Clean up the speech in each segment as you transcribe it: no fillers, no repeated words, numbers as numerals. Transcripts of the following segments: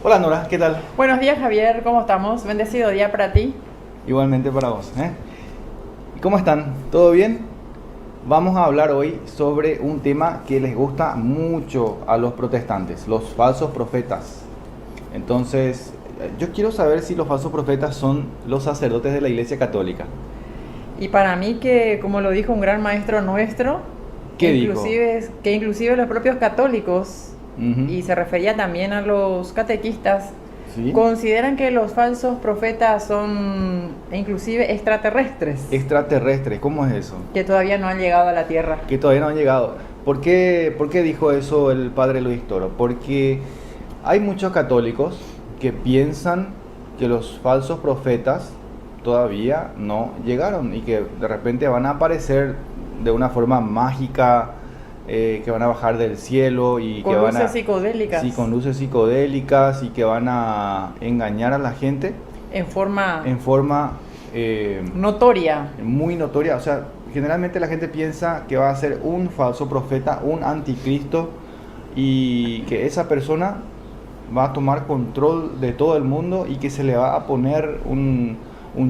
Hola Nora, ¿qué tal? Buenos días, Javier, ¿cómo estamos? Bendecido día para ti. Igualmente para vos. ¿Y cómo están? ¿Todo bien? Vamos a hablar hoy sobre un tema que les gusta mucho a los protestantes, los falsos profetas. Entonces, yo quiero saber si los falsos profetas son los sacerdotes de la Iglesia Católica. Y para mí que, como lo dijo un gran maestro nuestro, ¿Qué dijo? Que inclusive los propios católicos, Ujú. y se refería también a los catequistas, ¿Sí? consideran que los falsos profetas son inclusive extraterrestres, Extraterrestres, ¿cómo es eso? que todavía no han llegado a la Tierra. Que todavía no han llegado. ¿Por qué dijo eso el padre Luis Toro? Porque hay muchos católicos que piensan que los falsos profetas todavía no llegaron y que de repente van a aparecer de una forma mágica, que van a bajar del cielo y Con que van luces a... psicodélicas, Sí, con luces psicodélicas y que van a engañar a la gente en forma en forma notoria. muy notoria. O sea, generalmente la gente piensa que va a ser un falso profeta, un anticristo, y que esa persona va a tomar control de todo el mundo y que se le va a poner un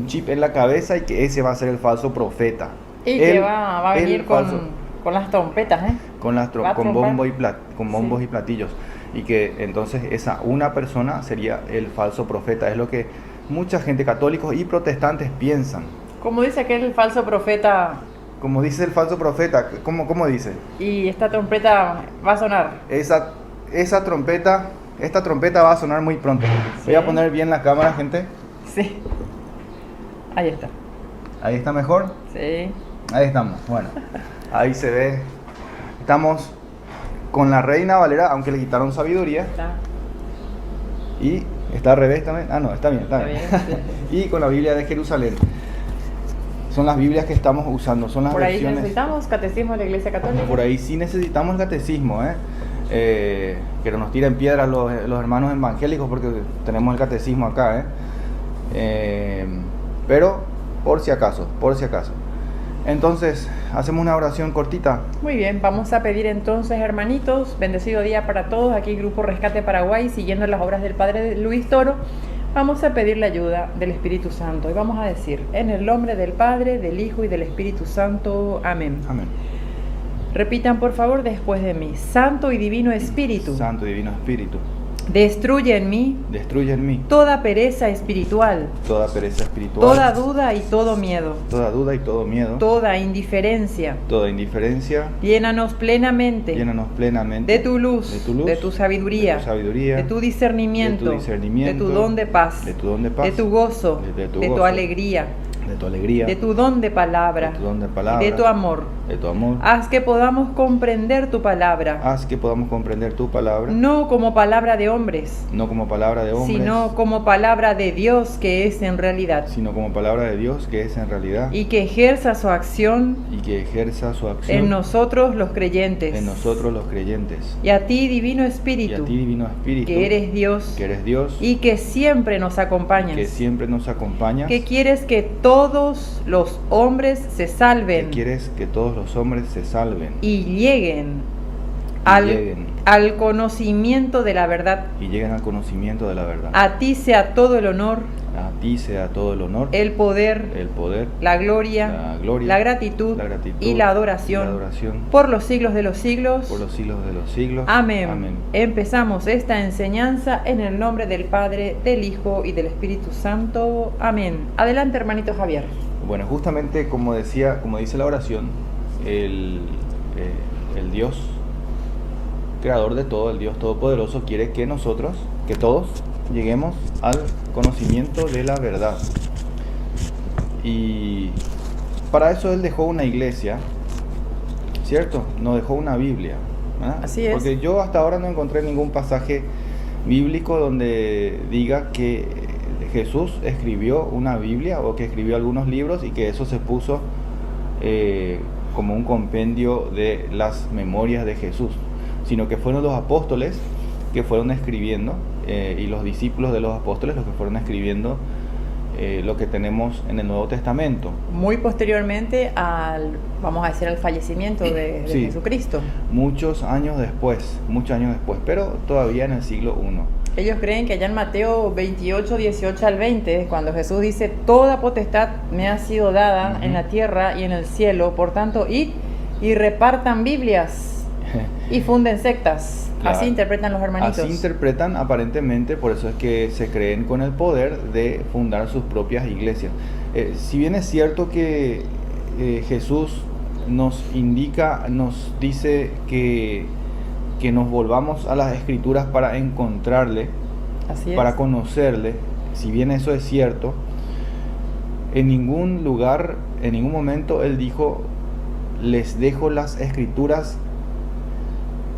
chip en la cabeza y que ese va a ser el falso profeta. Y que va a el venir falso, con las trompetas, ¿eh? Va a con trompar. con bombos Sí. y platillos. Y que entonces esa una persona sería el falso profeta. Es lo que mucha gente, católicos y protestantes, piensan. Como dice aquel falso profeta, Como dice el falso profeta, ¿cómo dice? y esta trompeta va a sonar. Esta trompeta va a sonar muy pronto. Voy a Sí. poner bien la cámara, gente. Sí. Ahí está. Ahí está mejor. Sí. Ahí estamos. Bueno, ahí se ve. Estamos con la Reina Valera, aunque le quitaron sabiduría. Está. Y está al revés también. Ah, no, está bien, está bien. Está bien, Y con la Biblia de Jerusalén. Son las Biblias que estamos usando, son las Por ahí versiones. necesitamos catecismo de la Iglesia Católica. Por ahí sí necesitamos el catecismo, que no nos tiren piedras los hermanos evangélicos porque tenemos el catecismo acá, pero por si acaso. Entonces, hacemos una oración cortita. Muy bien, vamos a pedir entonces, hermanitos, bendecido día para todos, aquí Grupo Rescate Paraguay, siguiendo las obras del Padre Luis Toro. Vamos a pedir la ayuda del Espíritu Santo y vamos a decir, en el nombre del Padre, del Hijo y del Espíritu Santo. Amén. Amén. Repitan por favor después de mí. Santo y Divino Espíritu, Santo y Divino Espíritu, destruye en mí destruye en mí toda pereza espiritual, toda pereza espiritual, toda duda y todo miedo, toda duda y todo miedo, toda indiferencia. toda indiferencia. Llénanos plenamente Llénanos plenamente de tu luz, de tu sabiduría, de tu sabiduría, de tu discernimiento, de tu discernimiento, de tu don de paz, de tu don de paz, de tu gozo, de tu de tu gozo, alegría, de tu alegría, de tu don de palabra, de tu don de palabra, y de tu amor. de tu amor. Haz que podamos comprender tu palabra, Haz que podamos comprender tu palabra, no como palabra de hombres, no como palabra de hombres, sino como palabra de Dios que es en realidad, sino como palabra de Dios que es en realidad, y que ejerza su acción y que ejerza su acción en nosotros los creyentes. en nosotros los creyentes. Y a ti, Divino Y Espíritu, a ti, Divino Espíritu, que eres Dios que eres Dios, y que siempre nos acompañas, que siempre nos acompañas, que quieres que todos los hombres se que salven quieres que todos los hombres se salven y lleguen lleguen. al conocimiento de la verdad. y lleguen al conocimiento de la verdad. A ti sea todo el honor, A ti sea todo el honor, el poder, el poder, la gloria, la gratitud, y la adoración por los siglos de los siglos. por los siglos de los siglos. Amén. Amén. Empezamos esta enseñanza en el nombre del Padre, del Hijo y del Espíritu Santo. Amén. Adelante, hermanito Javier. Bueno, justamente como dice la oración, el Dios creador de todo, el Dios todopoderoso, quiere que nosotros, que todos, lleguemos al conocimiento de la verdad. Y para eso Él dejó una iglesia, ¿cierto? No dejó una Biblia, ¿verdad? Así es. Porque yo hasta ahora no encontré ningún pasaje bíblico donde diga que Jesús escribió una Biblia o que escribió algunos libros y que eso se puso como un compendio de las memorias de Jesús, sino que fueron los apóstoles que fueron escribiendo y los discípulos de los apóstoles los que fueron escribiendo lo que tenemos en el Nuevo Testamento. Muy posteriormente vamos a decir, al fallecimiento de Sí. Jesucristo. Muchos años después, pero todavía en el siglo I. Ellos creen que allá en Mateo 28, 18 al 20, cuando Jesús dice, toda potestad me ha sido dada en la tierra y en el cielo, por tanto, id y repartan Biblias y funden sectas. Claro. Así interpretan los hermanitos. Así interpretan aparentemente, por eso es que se creen con el poder de fundar sus propias iglesias. Si bien es cierto que Jesús nos indica, nos dice que nos volvamos a las Escrituras para encontrarle, Así es. para conocerle, si bien eso es cierto, en ningún lugar, en ningún momento Él dijo, les dejo las Escrituras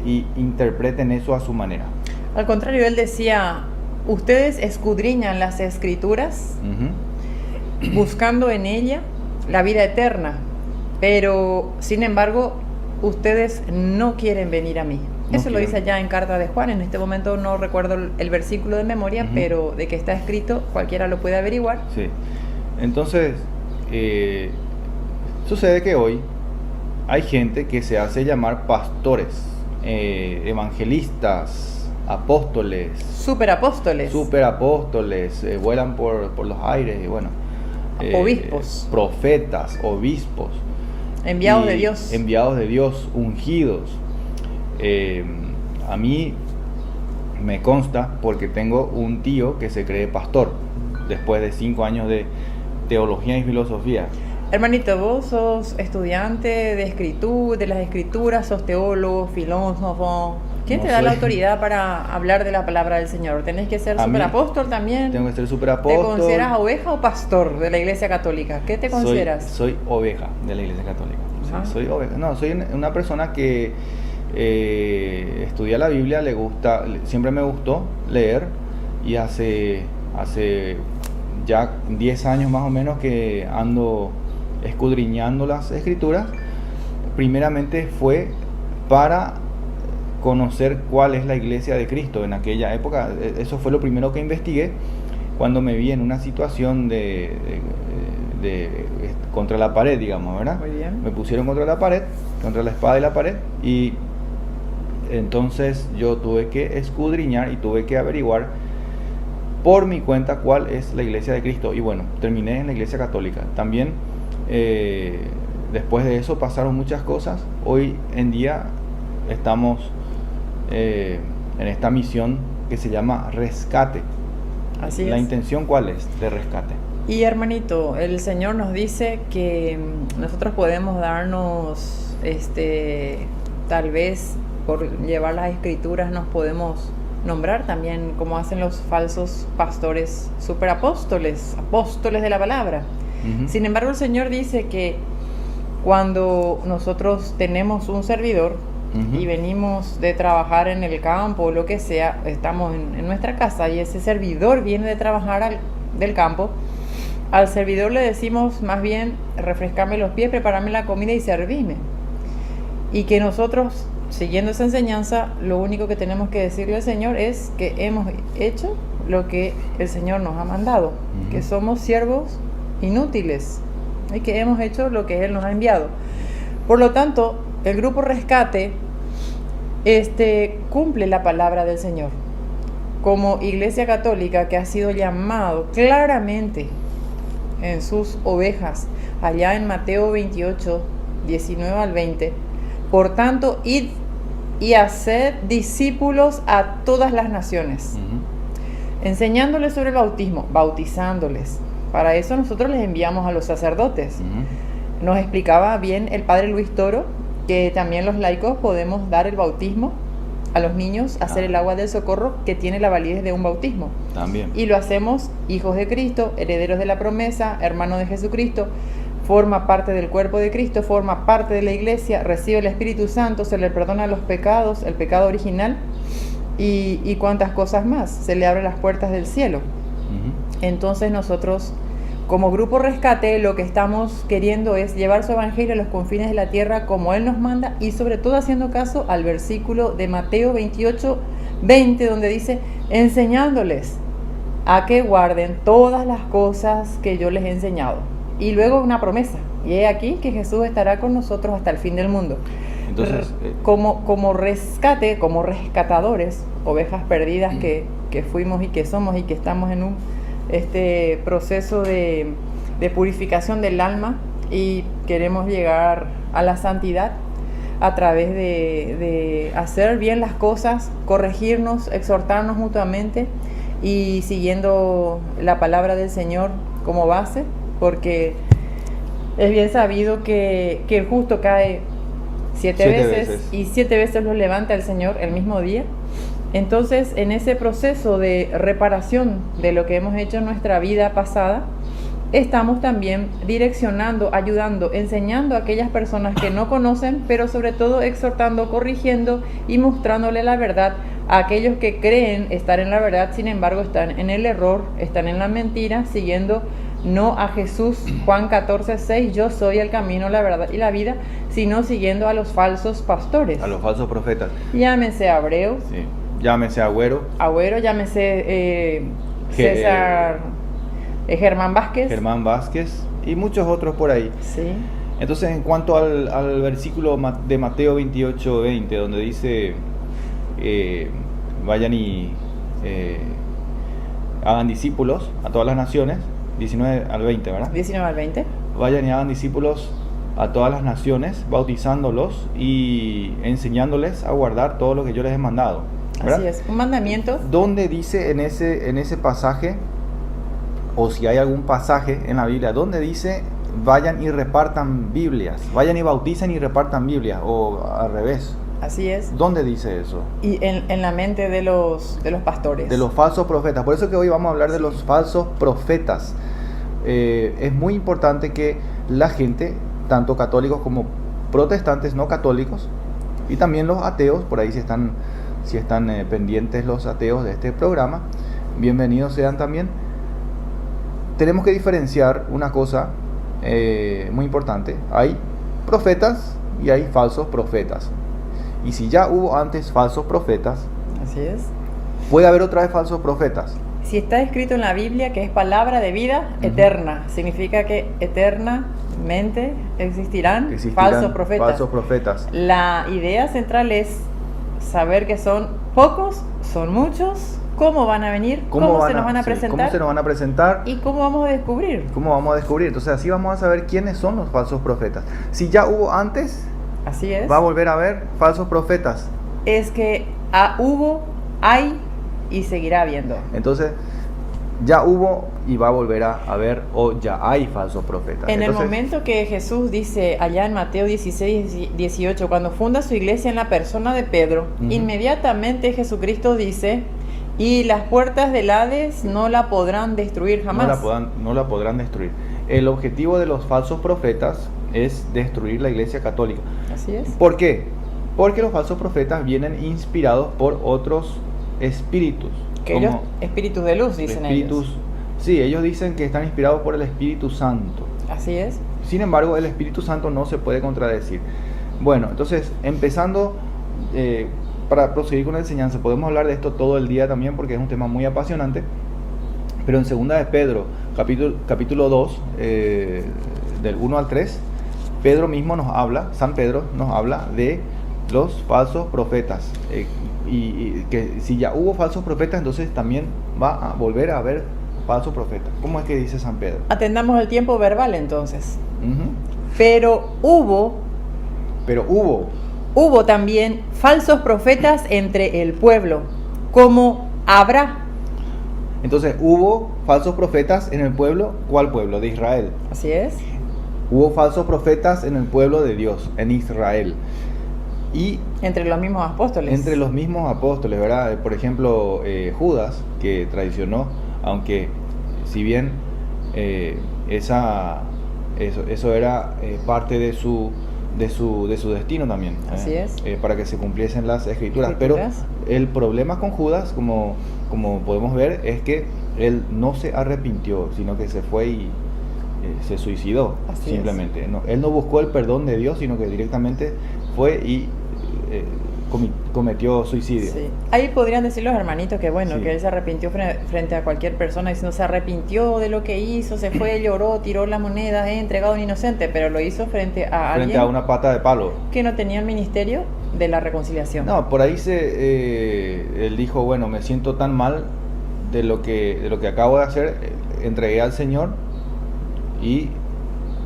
y interpreten eso a su manera. Al contrario, Él decía, ustedes escudriñan las Escrituras buscando en ella la vida eterna, pero sin embargo ustedes no quieren venir a mí. Eso lo dice allá en Carta de Juan. En este momento no recuerdo el versículo de memoria, pero de que está escrito, cualquiera lo puede averiguar. Sí. Entonces, sucede que hoy hay gente que se hace llamar pastores, evangelistas, apóstoles. Superapóstoles. Superapóstoles, vuelan por los aires y bueno. Obispos. Profetas, obispos. Enviados de Dios. Enviados de Dios, ungidos. A mí me consta porque tengo un tío que se cree pastor después de 5 años de teología y filosofía. Hermanito, vos sos estudiante de las escrituras, sos teólogo, filósofo. ¿Quién te da la autoridad para hablar de la palabra del Señor? ¿Tenés que ser superapóstol también? Tengo que ser superapóstol. ¿Te consideras oveja o pastor de la Iglesia Católica? ¿Qué te consideras? Soy oveja de la Iglesia Católica. Sí, soy oveja. No, soy una persona que estudia la Biblia, siempre me gustó leer y hace ya 10 años más o menos que ando escudriñando las Escrituras. Primeramente fue para conocer cuál es la Iglesia de Cristo en aquella época. Eso fue lo primero que investigué cuando me vi en una situación de contra la pared, digamos, ¿verdad? Muy bien. Me pusieron contra la pared, contra la espada de la pared, y entonces yo tuve que escudriñar y tuve que averiguar por mi cuenta cuál es la Iglesia de Cristo. Y bueno, terminé en la Iglesia Católica. También después de eso pasaron muchas cosas. Hoy en día estamos en esta misión que se llama rescate. Así ¿La es. intención cuál es de rescate? Y hermanito, el Señor nos dice que nosotros podemos darnos, tal vez por llevar las Escrituras nos podemos nombrar también como hacen los falsos pastores, superapóstoles, apóstoles de la palabra. Sin embargo, el Señor dice que cuando nosotros tenemos un servidor y venimos de trabajar en el campo o lo que sea, estamos en nuestra casa y ese servidor viene de trabajar del campo, al servidor le decimos más bien refrescarme los pies, prepararme la comida y servirme. Y que nosotros, siguiendo esa enseñanza, lo único que tenemos que decirle al Señor es que hemos hecho lo que el Señor nos ha mandado, que somos siervos inútiles y que hemos hecho lo que Él nos ha enviado. Por lo tanto, el grupo Rescate cumple la palabra del Señor como Iglesia Católica, que ha sido llamado claramente en sus ovejas, allá en Mateo 28, 19 al 20. Por tanto, id y haced discípulos a todas las naciones, enseñándoles sobre el bautismo, bautizándoles. Para eso nosotros les enviamos a los sacerdotes. Nos explicaba bien el padre Luis Toro que también los laicos podemos dar el bautismo a los niños, hacer el agua del socorro, que tiene la validez de un bautismo. También. Y lo hacemos hijos de Cristo, herederos de la promesa, hermanos de Jesucristo, forma parte del cuerpo de Cristo, forma parte de la iglesia, recibe el Espíritu Santo, se le perdona los pecados, el pecado original y cuantas cosas más, se le abren las puertas del cielo. Entonces nosotros, como Grupo Rescate, lo que estamos queriendo es llevar su evangelio a los confines de la tierra como Él nos manda, y sobre todo haciendo caso al versículo de Mateo 28, 20, donde dice, enseñándoles a que guarden todas las cosas que yo les he enseñado. Y luego una promesa, y he aquí que Jesús estará con nosotros hasta el fin del mundo. Entonces, como rescate, como rescatadores, ovejas perdidas que que fuimos y que somos y que estamos en un proceso de purificación del alma y queremos llegar a la santidad a través de hacer bien las cosas, corregirnos, exhortarnos mutuamente y siguiendo la palabra del Señor como base, porque es bien sabido que el justo cae siete veces y 7 veces lo levanta el Señor el mismo día. Entonces, en ese proceso de reparación de lo que hemos hecho en nuestra vida pasada, estamos también direccionando, ayudando, enseñando a aquellas personas que no conocen, pero sobre todo exhortando, corrigiendo y mostrándole la verdad a aquellos que creen estar en la verdad, sin embargo están en el error, están en la mentira, siguiendo no a Jesús, Juan 14:6, yo soy el camino, la verdad y la vida, sino siguiendo a los falsos pastores. A los falsos profetas. Llámese Abreu. Sí. Llámese Agüero. Llámese César, Germán Vázquez. Germán Vázquez y muchos otros por ahí. Sí. Entonces, en cuanto al versículo de Mateo 28:20, donde dice, vayan y hagan discípulos a todas las naciones, 19 al 20, ¿verdad? 19 al 20. Vayan y hagan discípulos a todas las naciones, bautizándolos y enseñándoles a guardar todo lo que yo les he mandado, ¿verdad? Así es, un mandamiento. ¿Dónde dice en ese pasaje, o si hay algún pasaje en la Biblia, donde dice vayan y repartan Biblias, vayan y bauticen y repartan Biblias, o al revés? Así es. ¿Dónde dice eso? Y en la mente de los pastores. De los falsos profetas. Por eso que hoy vamos a hablar de los falsos profetas. Es muy importante que la gente, tanto católicos como protestantes no católicos, y también los ateos, por ahí si están pendientes los ateos de este programa, bienvenidos sean también. Tenemos que diferenciar una cosa muy importante. Hay profetas y hay falsos profetas. Y si ya hubo antes falsos profetas, así es, puede haber otra vez falsos profetas. Si está escrito en la Biblia que es palabra de vida eterna, significa que eternamente existirán falsos profetas. La idea central es saber que son pocos, son muchos, cómo van a venir, cómo se nos van a presentar y cómo vamos a descubrir. Entonces así vamos a saber quiénes son los falsos profetas. Si ya hubo antes, así es, va a volver a haber falsos profetas. Es que hubo, hay y seguirá habiendo. Entonces ya hubo y va a volver a haber, o ya hay falsos profetas. El momento que Jesús dice allá en Mateo 16-18, cuando funda su iglesia en la persona de Pedro, inmediatamente Jesucristo dice, y las puertas del Hades no la podrán destruir jamás. No la podrán destruir. El objetivo de los falsos profetas es destruir la iglesia católica. Así es. ¿Por qué? Porque los falsos profetas vienen inspirados por otros espíritus. Ellos, espíritus de luz, dicen ellos. Sí, ellos dicen que están inspirados por el Espíritu Santo. Así es. Sin embargo, el Espíritu Santo no se puede contradecir. Bueno, entonces, empezando, para proseguir con la enseñanza, podemos hablar de esto todo el día también porque es un tema muy apasionante. Pero en 2 de Pedro, capítulo 2, del 1 al 3, Pedro mismo San Pedro nos habla de los falsos profetas. Y que si ya hubo falsos profetas, entonces también va a volver a haber falsos profetas. ¿Cómo es que dice San Pedro? Atendamos el tiempo verbal entonces. Pero hubo también falsos profetas entre el pueblo, como habrá. Entonces hubo falsos profetas en el pueblo. ¿Cuál pueblo? De Israel. Así es. Hubo falsos profetas en el pueblo de Dios, en Israel. Y entre los mismos apóstoles. ¿Verdad? Por ejemplo, Judas, que traicionó, aunque si bien eso era parte de su destino también. Así es. Para que se cumpliesen las escrituras. Pero el problema con Judas, como podemos ver, es que él no se arrepintió, sino que se fue y se suicidó. Así simplemente. No, él no buscó el perdón de Dios, sino que directamente fue y cometió suicidio. Sí. Ahí podrían decir los hermanitos que Sí. que él se arrepintió frente a cualquier persona, diciendo se arrepintió de lo que hizo, se fue, lloró, tiró las monedas, entregado a un inocente, pero lo hizo frente a alguien una pata de palo que no tenía el ministerio de la reconciliación. No, por ahí él dijo, bueno, me siento tan mal de lo que acabo de hacer, entregué al Señor y,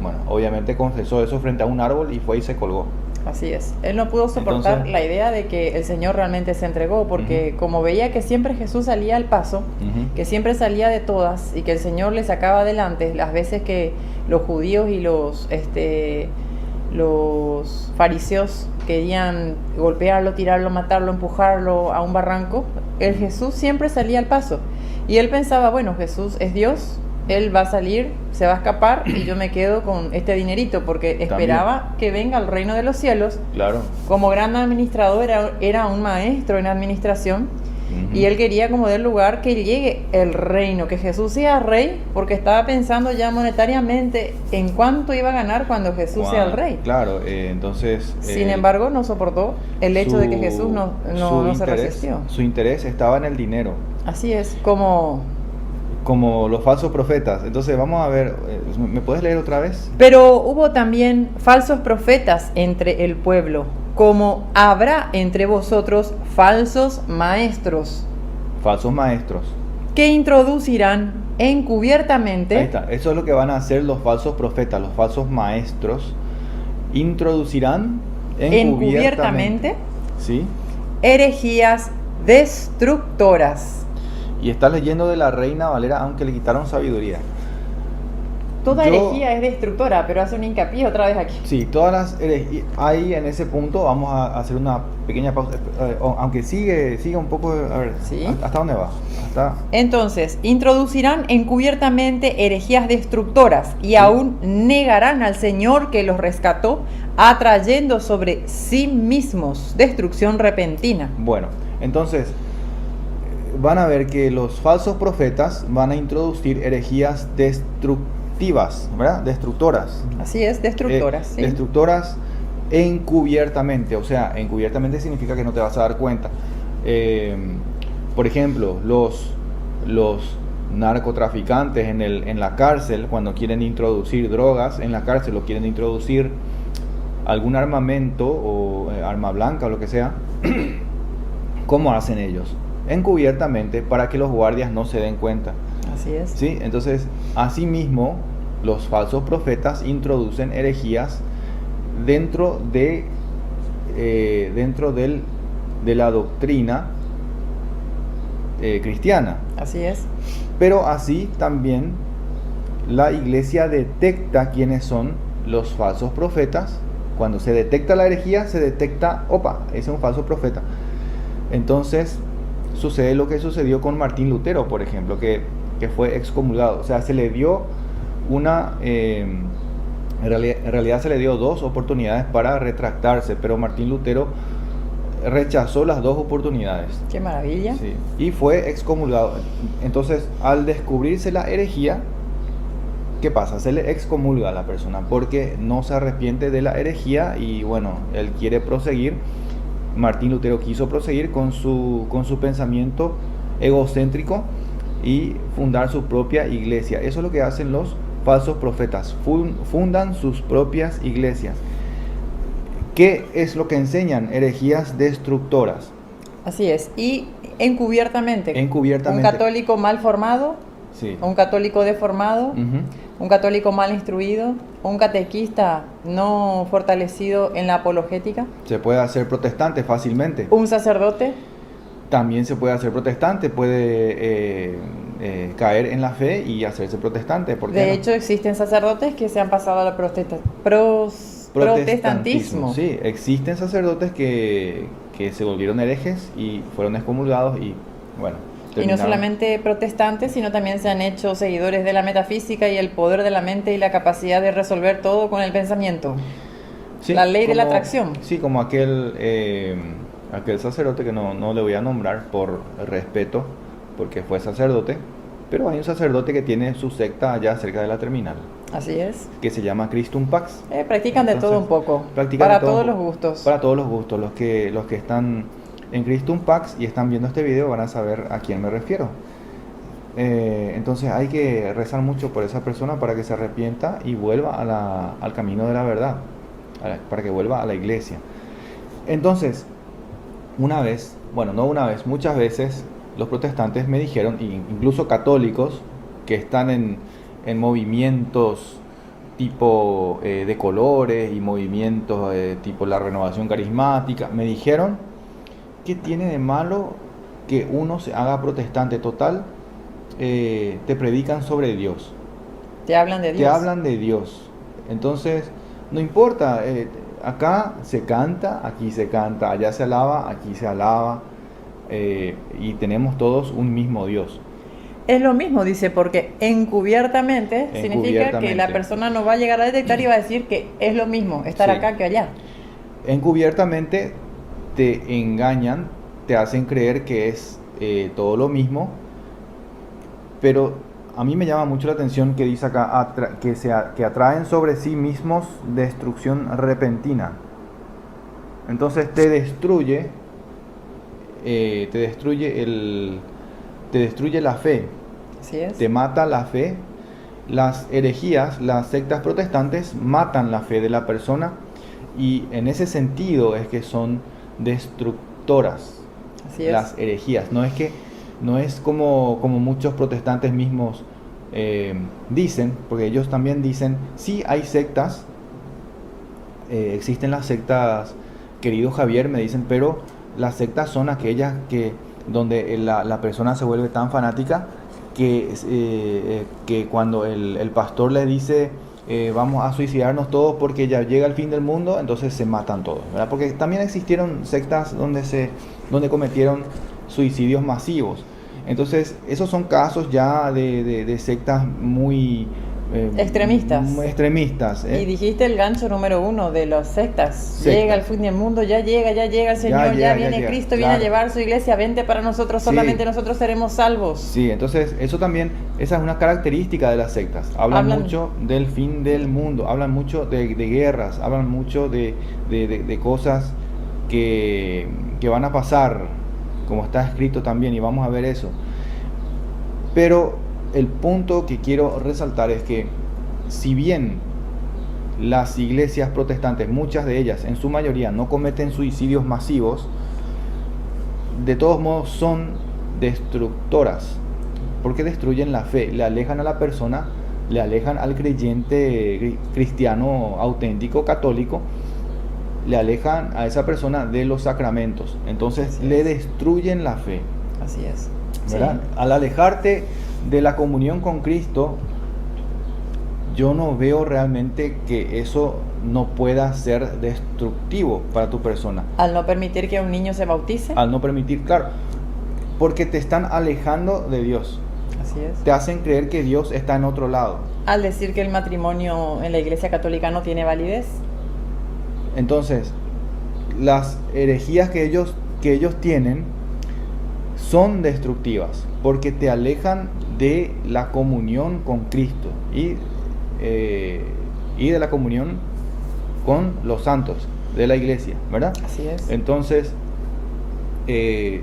bueno, obviamente confesó eso frente a un árbol y fue y se colgó. Así es. Él no pudo soportar Entonces, la idea de que el Señor realmente se entregó, porque como veía que siempre Jesús salía al paso, que siempre salía de todas y que el Señor le sacaba adelante las veces que los judíos y los fariseos querían golpearlo, tirarlo, matarlo, empujarlo a un barranco, el Jesús siempre salía al paso. Y él pensaba, bueno, Jesús es Dios, él va a salir, se va a escapar y yo me quedo con este dinerito, porque esperaba que venga al reino de los cielos. Claro. Como gran administrador, era un maestro en administración, y él quería como del lugar que llegue el reino, que Jesús sea rey, porque estaba pensando ya monetariamente en cuánto iba a ganar cuando Jesús sea el rey. Claro, entonces... Sin embargo, no soportó el hecho de que Jesús no se resistió. Su interés estaba en el dinero. Así es, como los falsos profetas. Entonces vamos a ver, ¿me puedes leer otra vez? Pero hubo también falsos profetas entre el pueblo, como habrá entre vosotros falsos maestros. Falsos maestros. Que introducirán encubiertamente. Ahí está, eso es lo que van a hacer los falsos profetas, los falsos maestros. Introducirán encubiertamente. ¿Sí? Herejías destructoras. Y está leyendo de la Reina Valera, aunque le quitaron sabiduría. Toda herejía es destructora, pero hace un hincapié otra vez aquí. Sí, todas las herejías. Ahí en ese punto vamos a hacer una pequeña pausa. Aunque sigue un poco. A ver, ¿sí? ¿Hasta dónde va? Entonces, introducirán encubiertamente herejías destructoras y aún negarán al Señor que los rescató, atrayendo sobre sí mismos destrucción repentina. Bueno, entonces van a ver que los falsos profetas van a introducir herejías destructivas, ¿verdad? Destructoras. Así es, destructoras. Sí. Destructoras encubiertamente, o sea, encubiertamente significa que no te vas a dar cuenta. Por ejemplo, los narcotraficantes en la cárcel, cuando quieren introducir drogas en la cárcel o quieren introducir algún armamento o arma blanca o lo que sea, ¿cómo hacen ellos? Encubiertamente, para que los guardias no se den cuenta. Así es. ¿Sí? Entonces, asimismo, los falsos profetas introducen herejías dentro de la doctrina cristiana. Así es. Pero así también la iglesia detecta quiénes son los falsos profetas. Cuando se detecta la herejía, se detecta, ese es un falso profeta. Entonces sucede lo que sucedió con Martín Lutero, por ejemplo, que fue excomulgado. O sea, se le dio en realidad se le dio 2 oportunidades para retractarse, pero Martín Lutero rechazó las 2 oportunidades. ¡Qué maravilla! Sí, y fue excomulgado. Entonces, al descubrirse la herejía, ¿qué pasa? Se le excomulga a la persona porque no se arrepiente de la herejía y bueno, él quiere proseguir. Martín Lutero quiso proseguir con su pensamiento egocéntrico y fundar su propia iglesia. Eso es lo que hacen los falsos profetas, fundan sus propias iglesias. ¿Qué es lo que enseñan? Herejías destructoras. Así es, y encubiertamente. Un católico mal formado, sí. Un católico deformado, un católico mal instruido, un catequista no fortalecido en la apologética. Se puede hacer protestante fácilmente. Un sacerdote. También se puede hacer protestante, puede caer en la fe y hacerse protestante. ¿Por qué de no? hecho, existen sacerdotes que se han pasado al protestantismo. Sí, existen sacerdotes que se volvieron herejes y fueron excomulgados y bueno. Y no solamente protestantes, sino también se han hecho seguidores de la metafísica y el poder de la mente y la capacidad de resolver todo con el pensamiento. Sí, la ley de la atracción. Sí, como aquel sacerdote que no le voy a nombrar por respeto, porque fue sacerdote, pero hay un sacerdote que tiene su secta allá cerca de la terminal. Así es. Que se llama Christum Pax. Practican de todo un poco. Para todos los gustos. Para todos los gustos. Los que están en Christum Pax y están viendo este video van a saber a quién me refiero. Entonces hay que rezar mucho por esa persona para que se arrepienta y vuelva al camino de la verdad, para que vuelva a la iglesia. Entonces, muchas veces los protestantes me dijeron, incluso católicos, que están en movimientos tipo de colores y movimientos tipo la renovación carismática, me dijeron que tiene de malo que uno se haga protestante total. Te predican sobre Dios, Te hablan de te Dios. hablan de Dios. Entonces, no importa, acá se canta, aquí se canta, allá se alaba, aquí se alaba, y tenemos todos un mismo Dios. Es lo mismo, dice, porque encubiertamente significa que la persona no va a llegar a detectar y va a decir que es lo mismo estar Sí. acá que allá. Encubiertamente te engañan, te hacen creer que es todo lo mismo, pero a mí me llama mucho la atención que dice acá que atraen sobre sí mismos destrucción repentina. Entonces te destruye la fe, Así es. te mata la fe. Las herejías, las sectas protestantes matan la fe de la persona, y en ese sentido es que son destructoras. Así es. Las herejías, no es como muchos protestantes mismos dicen, porque ellos también dicen, sí hay sectas, existen las sectas, querido Javier, me dicen, pero las sectas son aquellas donde la persona se vuelve tan fanática que cuando el pastor le dice vamos a suicidarnos todos porque ya llega el fin del mundo, entonces se matan todos, ¿verdad? Porque también existieron sectas donde cometieron suicidios masivos. Entonces esos son casos ya de sectas muy extremistas. muy extremistas, Y dijiste el gancho número 1 de las sectas. Sectas. Llega el fin del mundo, ya llega el Señor, ya viene Cristo, viene a claro. llevar su iglesia, vente para nosotros, Sí. solamente nosotros seremos salvos. Sí, entonces esa es una característica de las sectas. Hablan mucho del fin del mundo, hablan mucho de guerras, hablan mucho de cosas que van a pasar, como está escrito también, y vamos a ver eso. Pero el punto que quiero resaltar es que si bien las iglesias protestantes, muchas de ellas, en su mayoría, no cometen suicidios masivos, de todos modos son destructoras, porque destruyen la fe, le alejan a la persona, le alejan al creyente cristiano auténtico, católico, le alejan a esa persona de los sacramentos, entonces le destruyen la fe, Así es. ¿verdad? Sí. Al alejarte de la comunión con Cristo, yo no veo realmente que eso no pueda ser destructivo para tu persona. Al no permitir que un niño se bautice. Al no permitir, claro, porque te están alejando de Dios. Así es. Te hacen creer que Dios está en otro lado. Al decir que el matrimonio en la iglesia católica no tiene validez. Entonces, las herejías que ellos tienen son destructivas, porque te alejan de la comunión con Cristo y de la comunión con los santos de la iglesia, ¿verdad? Así es. Entonces,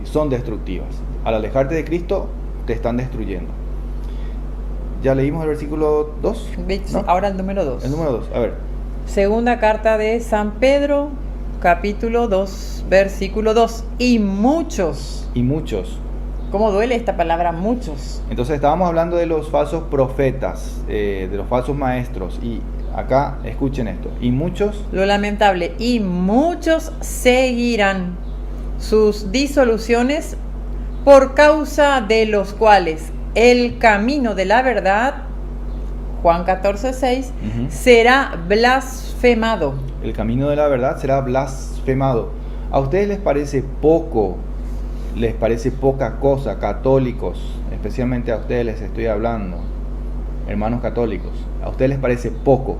son destructivas. Al alejarte de Cristo, te están destruyendo. Ya leímos el versículo 2, ¿no? Ahora el número 2. El número 2, a ver. Segunda carta de San Pedro, capítulo 2, versículo 2. Y muchos. ¿Cómo duele esta palabra, muchos? Entonces estábamos hablando de los falsos profetas, de los falsos maestros, y acá escuchen esto. Y muchos, Lo lamentable, y muchos seguirán sus disoluciones, por causa de los cuales el camino de la verdad, Juan 14:6, será blasfemado. el camino de la verdad será blasfemado. ¿A ustedes les parece poco? ¿Les parece poca cosa, católicos? Especialmente a ustedes les estoy hablando, hermanos católicos. ¿A ustedes les parece poco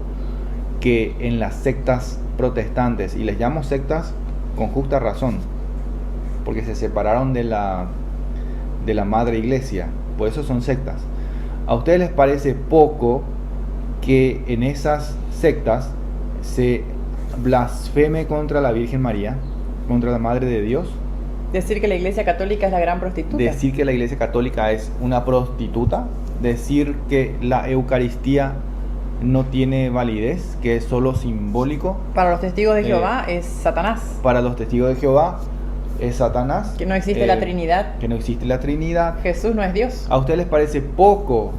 que en las sectas protestantes, y les llamo sectas con justa razón, porque se separaron de la madre iglesia, por eso son sectas? ¿A ustedes les parece poco que en esas sectas se blasfeme contra la Virgen María, contra la Madre de Dios? Decir que la iglesia católica es la gran prostituta. Decir que la iglesia católica es una prostituta, decir que la Eucaristía no tiene validez, que es solo simbólico. Para los testigos de Jehová es Satanás. Para los testigos de Jehová es Satanás. Que no existe la Trinidad. Que no existe la Trinidad. Jesús no es Dios. ¿A ustedes les parece poco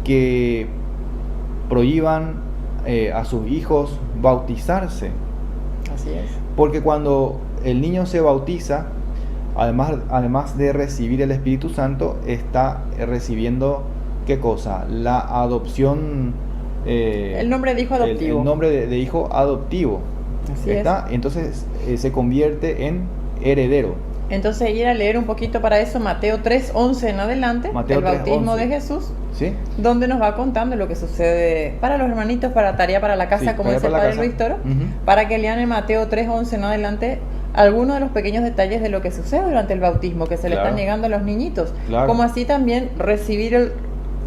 que prohíban a sus hijos bautizarse? Así es. Porque cuando el niño se bautiza, además de recibir el Espíritu Santo, está recibiendo, ¿qué cosa? La adopción. El nombre de hijo adoptivo. El nombre de hijo adoptivo. Así ¿está? Entonces se convierte en heredero. Entonces ir a leer un poquito para eso Mateo 3:11 en adelante, Mateo el bautismo 3:11. de Jesús, ¿Sí? donde nos va contando lo que sucede para los hermanitos, para tarea para la casa, Sí, como tarea dice el para la padre casa. Luis Toro, Ujú. para que lean en Mateo 3:11 en adelante algunos de los pequeños detalles de lo que sucede durante el bautismo, que se le Claro. están llegando a los niñitos, Claro. como así también recibir el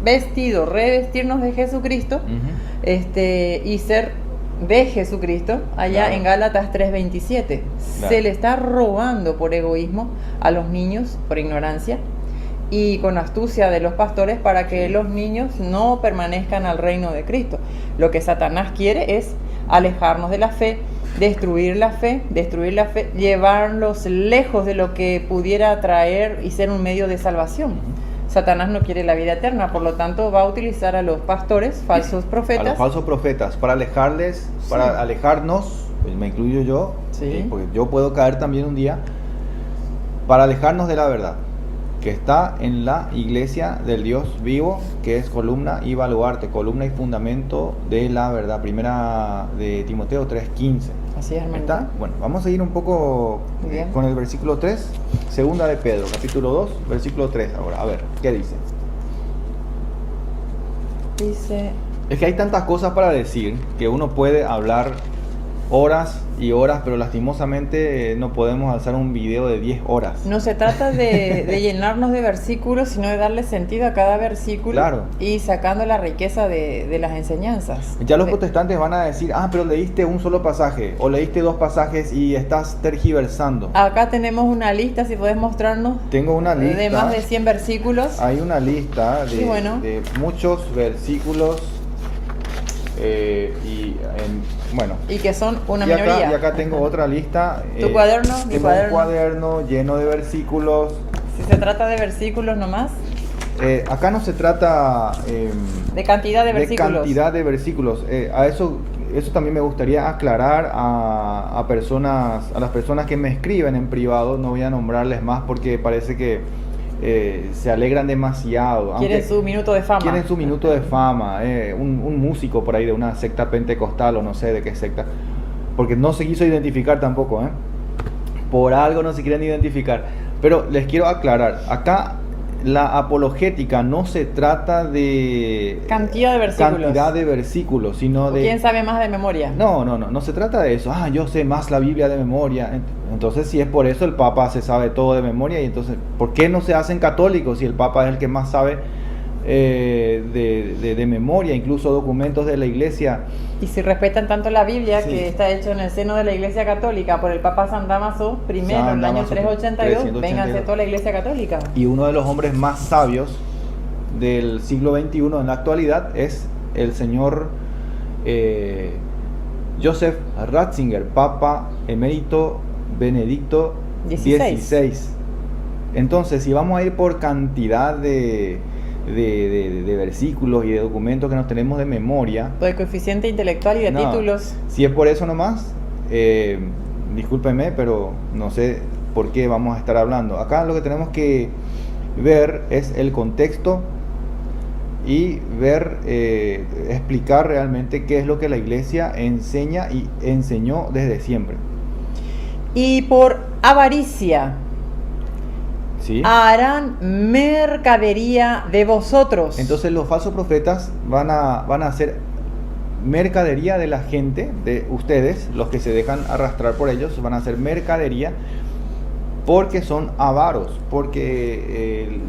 vestido, revestirnos de Jesucristo, Ujú. y ser de Jesucristo, allá Claro. en Gálatas 3:27. Claro. Se le está robando por egoísmo a los niños, por ignorancia, y con astucia de los pastores para que Sí. los niños no permanezcan al reino de Cristo. Lo que Satanás quiere es alejarnos de la fe, destruir la fe, llevarlos lejos de lo que pudiera traer y ser un medio de salvación. Satanás no quiere la vida eterna, por lo tanto va a utilizar a los pastores, falsos A profetas. los falsos profetas, para alejarles, Sí. para alejarnos, pues me incluyo yo, Sí. porque yo puedo caer también un día, para alejarnos de la verdad, que está en la iglesia del Dios vivo, que es columna y baluarte, columna y fundamento de la verdad. Primera de Timoteo 3:15. Así es, hermano. ¿Está? Bueno, vamos a ir un poco Muy bien. con el versículo 3, segunda de Pedro, capítulo 2, versículo 3 ahora. A ver, ¿qué dice? Dice, Es que hay tantas cosas para decir que uno puede hablar horas y horas, pero lastimosamente no podemos alzar un video de 10 horas. no se trata de llenarnos de versículos, sino de darle sentido a cada versículo, Claro. y sacando la riqueza de las enseñanzas. Ya los De- protestantes van a decir, pero leíste un solo pasaje o leíste dos pasajes y estás tergiversando. Acá tenemos una lista, si podés mostrarnos, Tengo una lista. de más de 100 versículos. Hay una lista Sí, bueno. de muchos versículos bueno. Y que son una Y acá, minoría. y acá tengo otra lista. ¿Tu cuaderno? Mi Tengo cuaderno. un cuaderno lleno de versículos. Si se trata de versículos nomás, Acá no se trata de cantidad de de versículos. cantidad de versículos. Eso también me gustaría aclarar a las personas que me escriben en privado. No voy a nombrarles más porque parece que se alegran demasiado. Quieren aunque su minuto de fama. quieren su minuto de fama. Un músico por ahí de una secta pentecostal o no sé de qué secta. Porque no se quiso identificar tampoco. Por algo no se quieren identificar. Pero les quiero aclarar. Acá la apologética no se trata de Cantidad de versículos. cantidad de versículos, sino ¿O de... quién sabe más de memoria? No se trata de eso. Yo sé más la Biblia de memoria. Entonces, si es por eso, el Papa se sabe todo de memoria. Y entonces, ¿por qué no se hacen católicos si el Papa es el que más sabe de memoria, incluso documentos de la Iglesia? Y si respetan tanto la Biblia, Sí. que está hecho en el seno de la Iglesia Católica por el Papa San Damaso I, en San el año Damaso 382, 382. vénganse toda la Iglesia Católica. Y uno de los hombres más sabios del siglo XXI en la actualidad es el señor Joseph Ratzinger, Papa emérito Benedicto 16. XVI. Entonces, si vamos a ir por cantidad de versículos y de documentos que nos tenemos de memoria, Por el coeficiente intelectual y de No. títulos. si es por eso nomás, discúlpenme, pero no sé por qué vamos a estar hablando. Acá lo que tenemos que ver es el contexto y explicar realmente qué es lo que la Iglesia enseña y enseñó desde siempre. Y por avaricia ¿Sí? harán mercadería de vosotros. Entonces los falsos profetas van a hacer mercadería de la gente, de ustedes, los que se dejan arrastrar por ellos, van a hacer mercadería porque son avaros, porque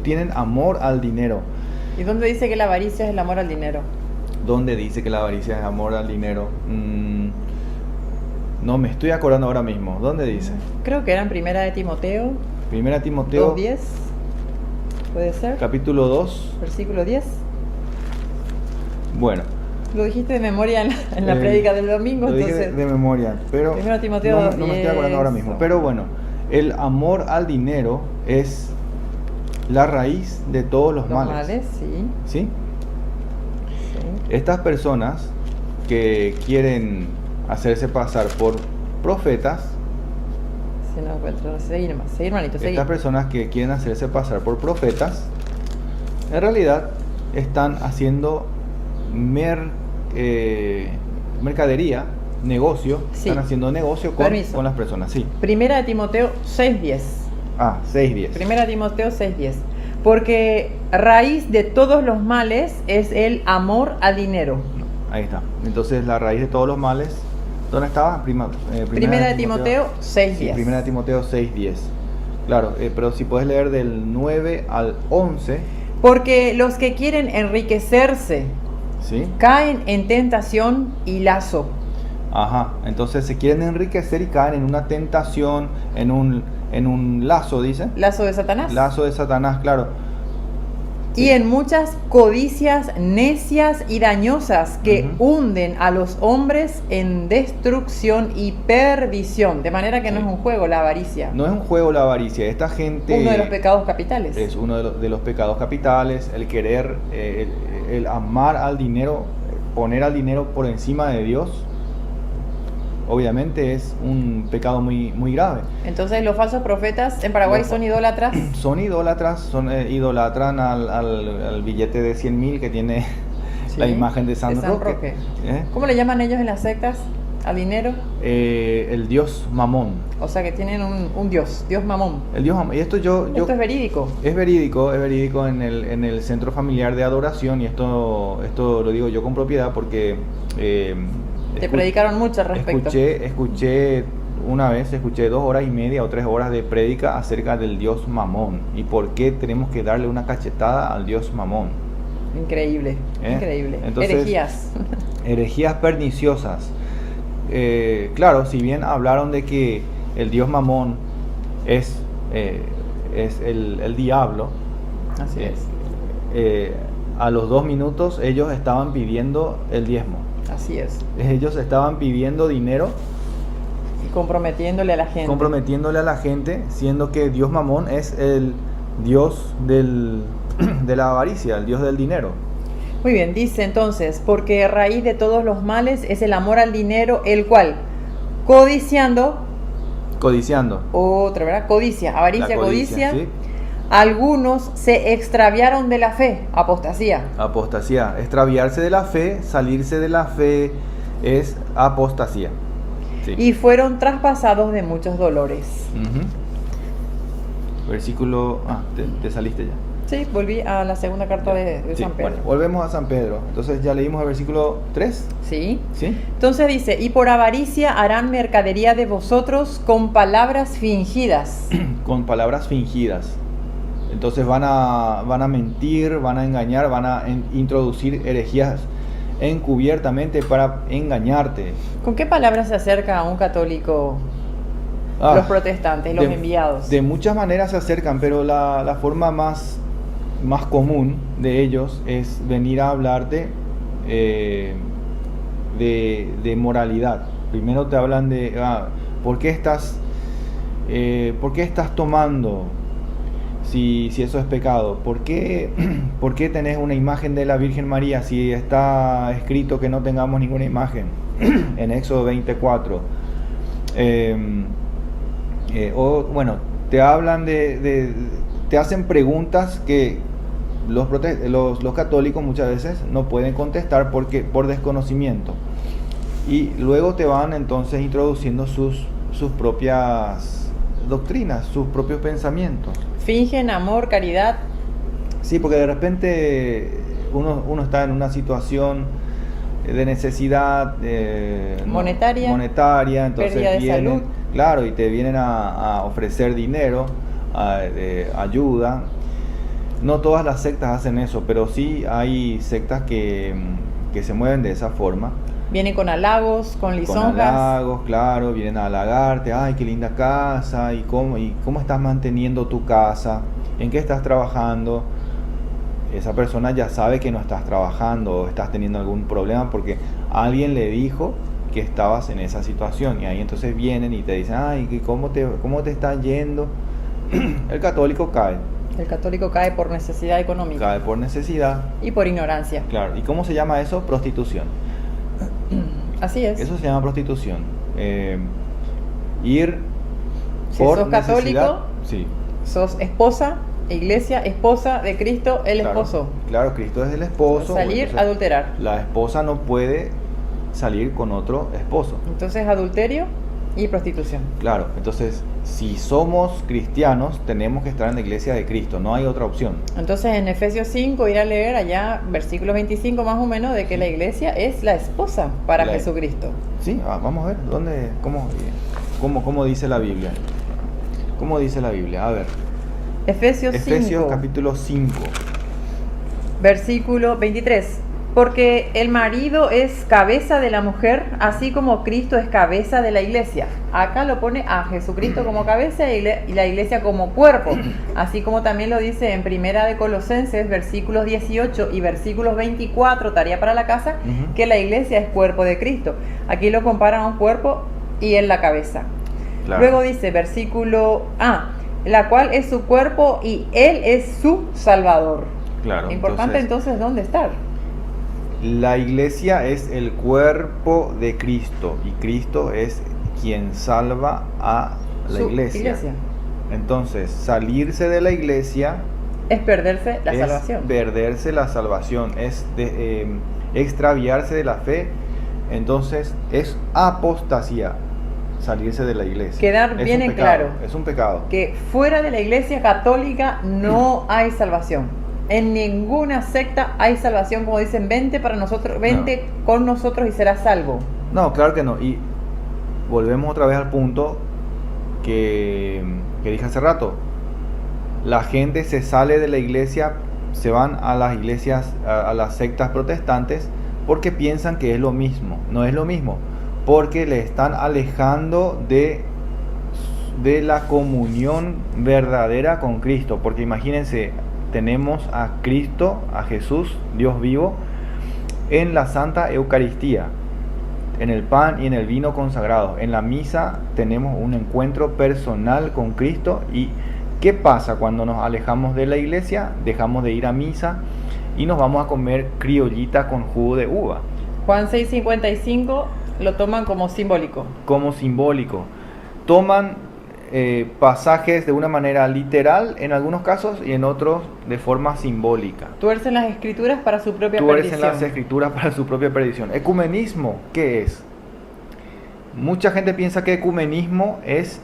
tienen amor al dinero. ¿Y dónde dice que la avaricia es el amor al dinero? ¿Dónde dice que la avaricia es amor al dinero? No me estoy acordando ahora mismo. ¿Dónde dice? Creo que era en Primera de Timoteo Primera Timoteo, 2:10. ¿Puede ser? capítulo 2. Versículo 10. Bueno, Lo dijiste de memoria en la prédica del domingo, lo dije entonces. de memoria, pero Primero Timoteo no me estoy acordando ahora mismo. eso. Pero bueno, el amor al dinero es la raíz de todos los Los males. males, sí. ¿Sí? Sí. Estas personas que quieren hacerse pasar por profetas, Si no encuentro, seguir más, seguir manito, seguir. estas personas que quieren hacerse pasar por profetas, en realidad están haciendo mercadería, negocio, Sí. están haciendo negocio Permiso. con las personas. Sí. Primera de Timoteo 6:10. 6:10. Primera de Timoteo 6:10. Porque raíz de todos los males es el amor al dinero. Ahí está. Entonces la raíz de todos los males, ¿dónde estaba? Primera de Timoteo 6:10. Sí, Primera de Timoteo 6:10. Claro, pero si puedes leer del 9 al 11, Porque los que quieren enriquecerse ¿sí? caen en tentación y lazo. Ajá, entonces se quieren enriquecer y caen en una tentación, en un lazo, dice. Lazo de Satanás. Lazo de Satanás, claro. Y Sí. en muchas codicias necias y dañosas que Ujú. hunden a los hombres en destrucción y perdición. De manera que no Sí. es un juego la avaricia. No es un juego la avaricia, esta gente Uno de los pecados capitales. es uno de los pecados capitales, el querer, el amar al dinero, poner al dinero por encima de Dios, obviamente es un pecado muy, muy grave. Entonces los falsos profetas en Paraguay Los- son idólatras. Son idólatras, idolatran al billete de 100.000 que tiene la Sí, imagen de San Roque. ¿Eh? ¿Cómo le llaman ellos en las sectas al dinero? El dios Mamón. O sea que tienen un dios, Dios Mamón. El dios Mamón. Y esto yo Esto es verídico. es verídico en el centro familiar de adoración, y esto lo digo yo con propiedad porque Te predicaron mucho al respecto. escuché una vez, escuché 2 horas y media o 3 horas de prédica acerca del dios Mamón y por qué tenemos que darle una cachetada al dios Mamón. Increíble, increíble. Entonces, Herejías. Herejías perniciosas. Claro, si bien hablaron de que el dios Mamón es el diablo, Así es. a los 2 minutos ellos estaban pidiendo el diezmo. Así es. Ellos estaban pidiendo dinero, Y comprometiéndole a la gente. comprometiéndole a la gente, siendo que Dios Mamón es el dios de la avaricia, el dios del dinero. Muy bien, dice entonces, porque raíz de todos los males es el amor al dinero, el cual, codiciando, Codiciando. otra, ¿verdad? Codicia, avaricia, La codicia. ¿sí? Algunos se extraviaron de la fe, apostasía. Apostasía. Extraviarse de la fe, salirse de la fe es apostasía. Sí. Y fueron traspasados de muchos dolores. Ujú. Versículo... te saliste ya. Sí, volví a la segunda carta de Sí, San Pedro. bueno, volvemos a San Pedro. Entonces ya leímos el versículo 3. Sí. ¿Sí? Entonces dice, y por avaricia harán mercadería de vosotros con palabras fingidas. Con palabras fingidas. Entonces van a mentir, van a engañar, van a introducir herejías encubiertamente para engañarte. ¿Con qué palabras se acerca a un católico Ah, los protestantes, los de- enviados? De muchas maneras se acercan, pero la forma más común de ellos es venir a hablarte de moralidad. Primero te hablan de ¿por qué estás tomando si eso es pecado? ¿Por qué tenés una imagen de la Virgen María si está escrito que no tengamos ninguna imagen en Éxodo 24? O bueno, te hablan te hacen preguntas que los católicos muchas veces no pueden contestar por desconocimiento, y luego te van entonces introduciendo sus propias doctrinas, sus propios pensamientos. Fingen amor, caridad. Sí, porque de repente uno está en una situación de necesidad monetaria, entonces pérdida de salud. claro, y te vienen a ofrecer dinero, ayuda. No todas las sectas hacen eso, pero sí hay sectas que se mueven de esa forma. Vienen con halagos, con Con lisonjas. halagos, claro, vienen a halagarte, ay, qué linda casa, y cómo estás manteniendo tu casa, en qué estás trabajando. esa persona ya sabe que no estás trabajando o estás teniendo algún problema porque alguien le dijo que estabas en esa situación, y ahí entonces vienen y te dicen, ay, ¿cómo te está yendo? El católico cae. El católico cae por necesidad económica. Cae por necesidad. Y por ignorancia. Claro. ¿Y cómo se llama eso? Prostitución. Así es. Eso se llama prostitución. Ir si por sos necesidad. Católico, Sí. Sos esposa, iglesia, esposa de Cristo, el Claro, esposo. Claro, Cristo es el esposo. Salir, entonces, adulterar. la esposa no puede salir con otro esposo. Entonces, adulterio y prostitución. Claro, entonces, si somos cristianos, tenemos que estar en la iglesia de Cristo, no hay otra opción. Entonces, en Efesios 5, ir a leer allá, versículo 25 más o menos, de que la iglesia es la esposa para Jesucristo. Sí, vamos a ver, ¿cómo dice la Biblia? ¿Cómo dice la Biblia? A ver. Efesios 5. Capítulo 5. Versículo 23. Porque el marido es cabeza de la mujer, así como Cristo es cabeza de la iglesia. Acá lo pone a Jesucristo como cabeza y la iglesia como cuerpo. Así como también lo dice en Primera de Colosenses, versículos 18 y versículos 24, tarea para la casa, que la iglesia es cuerpo de Cristo. Aquí lo comparan a un cuerpo y él la cabeza. Claro. Luego dice, versículo la cual es su cuerpo y él es su salvador. Claro. Importante entonces ¿dónde estar? La iglesia es el cuerpo de Cristo y Cristo es quien salva a la iglesia. Entonces, salirse de la iglesia es perderse la salvación. Perderse la salvación, es extraviarse de la fe. Entonces, es apostasía salirse de la iglesia. Quedar bien en claro. Es un pecado. Que fuera de la iglesia católica no hay salvación. En ninguna secta hay salvación, como dicen, vente con nosotros y serás salvo. No, claro que no. Y volvemos otra vez al punto que dije hace rato. La gente se sale de la iglesia, se van a las iglesias, a las sectas protestantes, porque piensan que es lo mismo. No es lo mismo, porque le están alejando de la comunión verdadera con Cristo. Porque imagínense, tenemos a Cristo, a Jesús, Dios vivo, en la Santa Eucaristía, en el pan y en el vino consagrado. En la misa tenemos un encuentro personal con Cristo. ¿Y qué pasa cuando nos alejamos de la iglesia? Dejamos de ir a misa y nos vamos a comer criollita con jugo de uva. Juan 6:55 lo toman como simbólico. Como simbólico. Toman pasajes de una manera literal en algunos casos y en otros de forma simbólica. Tuercen las escrituras para su propia perdición. Tuercen las escrituras para su propia perdición. ¿Ecumenismo qué es? Mucha gente piensa que ecumenismo es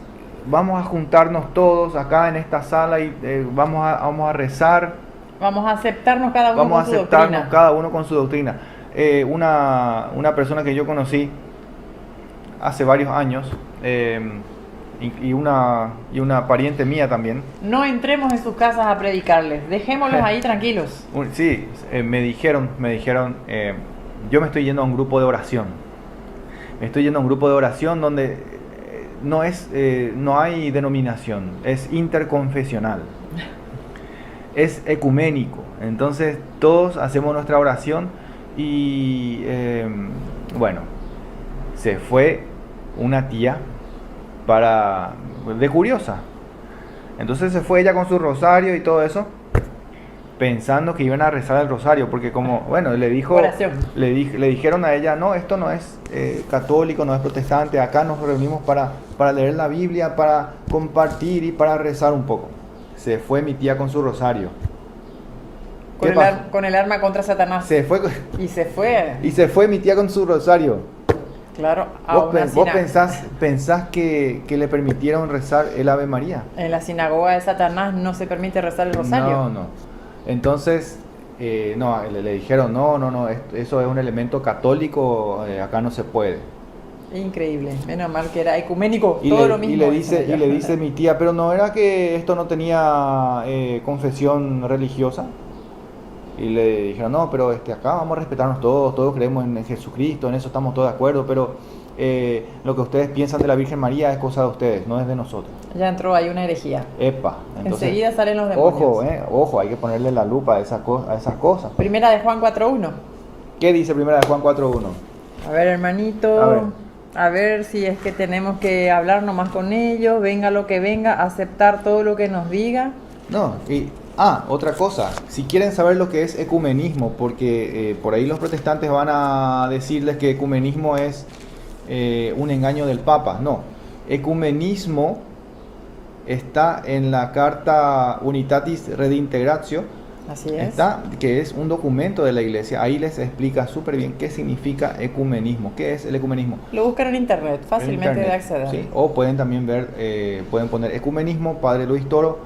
vamos a juntarnos todos acá en esta sala y vamos a rezar. Vamos a aceptarnos cada uno con su doctrina. Vamos a aceptarnos cada uno con su doctrina. Una persona que yo conocí hace varios años, y una pariente mía también. No entremos en sus casas a predicarles, dejémoslos ahí tranquilos. Sí, me dijeron, yo me estoy yendo a un grupo de oración. Me estoy yendo a un grupo de oración donde no hay denominación, es interconfesional, es ecuménico. Entonces todos hacemos nuestra oración y bueno, se fue una tía de curiosa. Entonces se fue ella con su rosario y todo eso, pensando que iban a rezar el rosario, porque como, bueno, le dijeron a ella, no, esto no es católico, no es protestante, acá nos reunimos para leer la Biblia, para compartir y para rezar un poco. Se fue mi tía con su rosario. Con el arma contra Satanás. Se fue. Y se fue. Y se fue mi tía con su rosario. Claro, ¿Vos pensás que le permitieron rezar el Ave María? En la sinagoga de Satanás no se permite rezar el rosario. No. Entonces, le dijeron, no, eso es un elemento católico, acá no se puede. Increíble, menos mal que era ecuménico, lo mismo. Y le dice mi tía, pero ¿no era que esto no tenía confesión religiosa? Y le dijeron, no, pero acá vamos a respetarnos todos creemos en Jesucristo, en eso estamos todos de acuerdo, pero lo que ustedes piensan de la Virgen María es cosa de ustedes, no es de nosotros. Ya entró ahí una herejía. Epa, entonces, Enseguida salen los demonios. ojo, hay que ponerle la lupa a esas cosas. Primera de Juan 4.1. ¿Qué dice primera de Juan 4.1? A ver, hermanito. A ver. A ver si es que tenemos que hablar nomás con ellos, venga lo que venga, aceptar todo lo que nos diga. No, otra cosa, si quieren saber lo que es ecumenismo, porque por ahí los protestantes van a decirles que ecumenismo es un engaño del Papa. No, ecumenismo está en la carta Unitatis Redintegratio. Así es. Que es un documento de la Iglesia. Ahí les explica súper bien qué significa ecumenismo. ¿Qué es el ecumenismo? Lo buscan en internet, fácilmente de acceder. ¿Sí? O pueden también ver, pueden poner ecumenismo, Padre Luis Toro,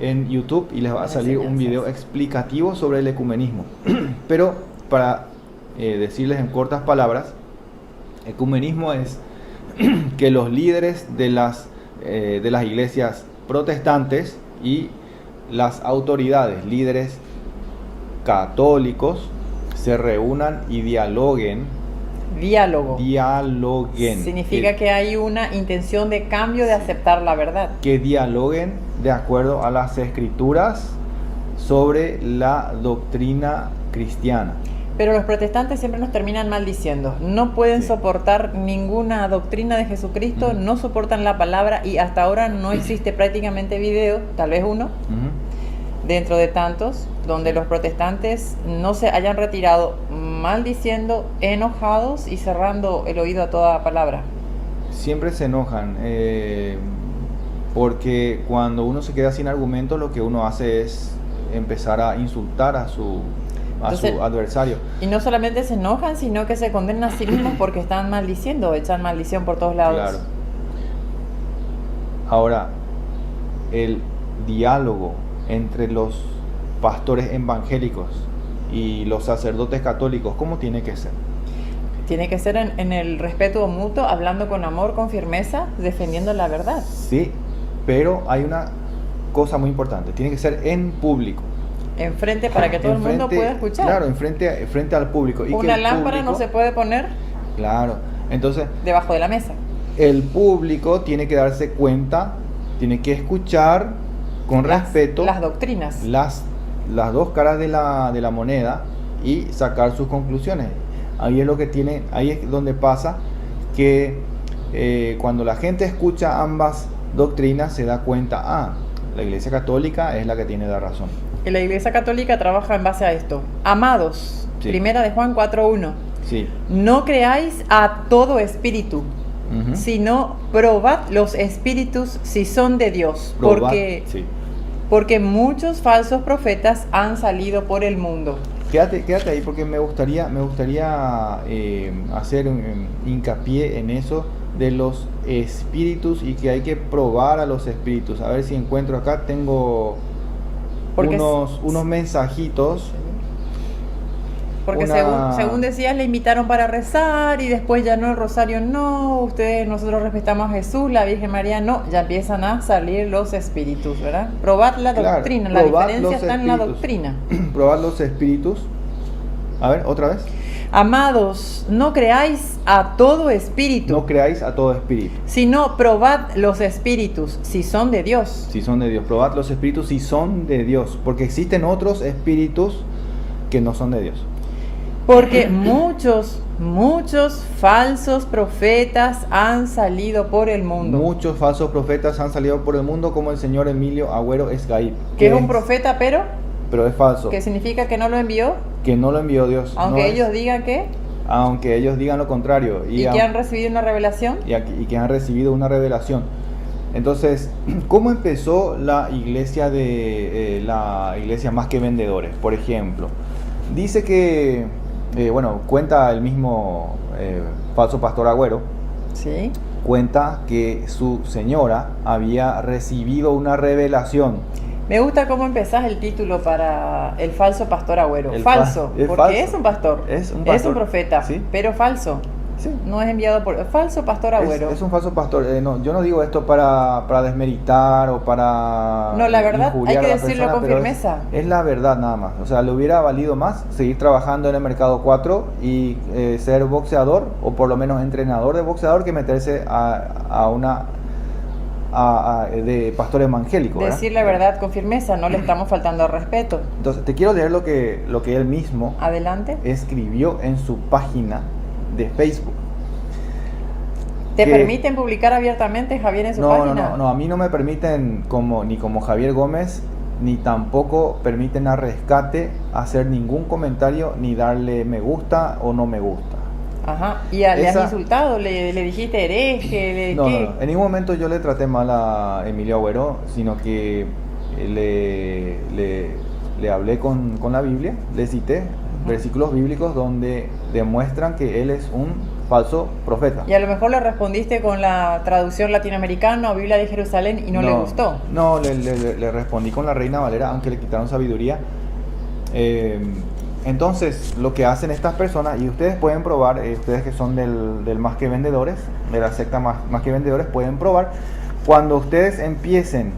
en YouTube y les va a salir un video explicativo sobre el ecumenismo. Pero para decirles en cortas palabras, ecumenismo es que los líderes de las iglesias protestantes y las autoridades, líderes católicos, se reúnan y dialoguen. Dialoguen. Significa que hay una intención de cambio, de aceptar la verdad. Que dialoguen de acuerdo a las escrituras sobre la doctrina cristiana. Pero los protestantes siempre nos terminan maldiciendo. No pueden soportar ninguna doctrina de Jesucristo, no soportan la palabra y hasta ahora no existe prácticamente video, tal vez uno, dentro de tantos, donde los protestantes no se hayan retirado maldiciendo, enojados y cerrando el oído a toda palabra. Siempre se enojan, porque cuando uno se queda sin argumentos, lo que uno hace es empezar a insultar a su adversario. Y no solamente se enojan, sino que se condenan a sí mismos porque están maldiciendo, echan maldición por todos lados. Claro. Ahora, el diálogo entre los pastores evangélicos y los sacerdotes católicos, ¿cómo tiene que ser? Tiene que ser en el respeto mutuo, hablando con amor, con firmeza, defendiendo la verdad. Sí, pero hay una cosa muy importante, tiene que ser en público. Enfrente para que todo el mundo pueda escuchar. Claro, frente al público. Y una que lámpara público, no se puede poner. Claro, entonces debajo de la mesa. El público tiene que darse cuenta, tiene que escuchar con respeto las doctrinas, las dos caras de la moneda y sacar sus conclusiones. Ahí es donde pasa que cuando la gente escucha ambas doctrinas se da cuenta, la Iglesia Católica es la que tiene la razón. Y la Iglesia Católica trabaja en base a esto. Amados, primera de Juan 4.1. Sí. No creáis a todo espíritu, sino probad los espíritus si son de Dios. Porque muchos falsos profetas han salido por el mundo. Quédate ahí porque me gustaría hacer hincapié en eso de los espíritus y que hay que probar a los espíritus. A ver si encuentro acá, tengo unos mensajitos. Porque según decías, le invitaron para rezar y después ya no, el rosario no, nosotros respetamos a Jesús, la Virgen María no, ya empiezan a salir los espíritus, ¿verdad? Probar la doctrina, la diferencia está en la doctrina. Probar los espíritus. A ver, otra vez. Amados, no creáis a todo espíritu. No creáis a todo espíritu. Sino probad los espíritus, si son de Dios. Si son de Dios. Probad los espíritus si son de Dios. Porque existen otros espíritus que no son de Dios. Porque muchos falsos profetas han salido por el mundo. Muchos falsos profetas han salido por el mundo, como el señor Emilio Agüero Esgaib. Que es un profeta, pero es falso. ¿Qué significa que no lo envió? Que no lo envió Dios. Aunque ellos digan que. Aunque ellos digan lo contrario. Y que han recibido una revelación. Y que han recibido una revelación. Entonces, ¿cómo empezó la iglesia Más que Vendedores? Por ejemplo, dice que, cuenta el mismo falso pastor Agüero. Sí. Cuenta que su señora había recibido una revelación. Me gusta cómo empezás el título para el falso pastor Agüero. Porque falso. es un pastor. Es un profeta, ¿sí? Pero falso. Sí. No es enviado por... Falso pastor Agüero. Es un falso pastor. No, yo no digo esto para desmeritar o para No, la verdad, injuriar hay que a la decirlo persona, con pero firmeza. es la verdad nada más. O sea, le hubiera valido más seguir trabajando en el mercado 4 y ser boxeador o por lo menos entrenador de boxeador que meterse a una de pastor evangélico, ¿verdad? Decir la verdad con firmeza, no le estamos faltando al respeto. Entonces, te quiero leer lo que él mismo Adelante. escribió en su página de Facebook. ¿Te que- permiten publicar abiertamente, Javier, en su página? No, a mí no me permiten ni como Javier Gómez, ni tampoco permiten a Rescate hacer ningún comentario, ni darle me gusta o no me gusta. Ajá. ¿Y le has Esa- insultado? ¿Le dijiste hereje? No, ¿Qué? en ningún momento yo le traté mal a Emilio Agüero, sino que le hablé con la Biblia, le cité versículos bíblicos donde demuestran que él es un falso profeta. Y a lo mejor le respondiste con la traducción latinoamericana o Biblia de Jerusalén y no le gustó. No, le respondí con la Reina Valera, aunque le quitaron sabiduría. Entonces, lo que hacen estas personas, y ustedes pueden probar, ustedes que son del Más que Vendedores, de la secta más que Vendedores, pueden probar, cuando ustedes empiecen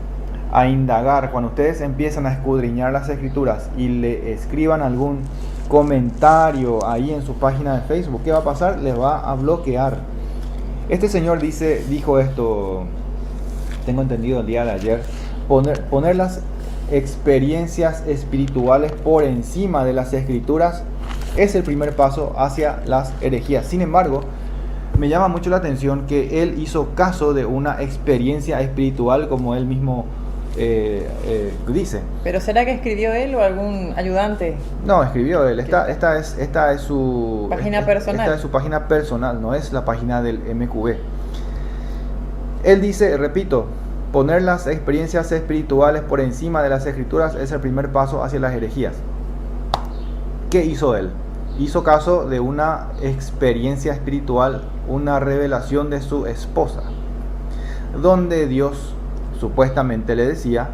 a indagar, cuando ustedes empiezan a escudriñar las escrituras y le escriban algún comentario ahí en su página de Facebook, ¿qué va a pasar? Les va a bloquear. Este señor dijo esto, tengo entendido el día de ayer, poner las experiencias espirituales por encima de las escrituras es el primer paso hacia las herejías. Sin embargo, me llama mucho la atención que él hizo caso de una experiencia espiritual, como él mismo dice. ¿Pero será que escribió él o algún ayudante? No, escribió él. Esta es su Página personal. Esta es su página personal, no es la página del MQB. Él dice, repito, poner las experiencias espirituales por encima de las escrituras es el primer paso hacia las herejías. ¿Qué hizo él? Hizo caso de una experiencia espiritual, una revelación de su esposa, donde Dios supuestamente le decía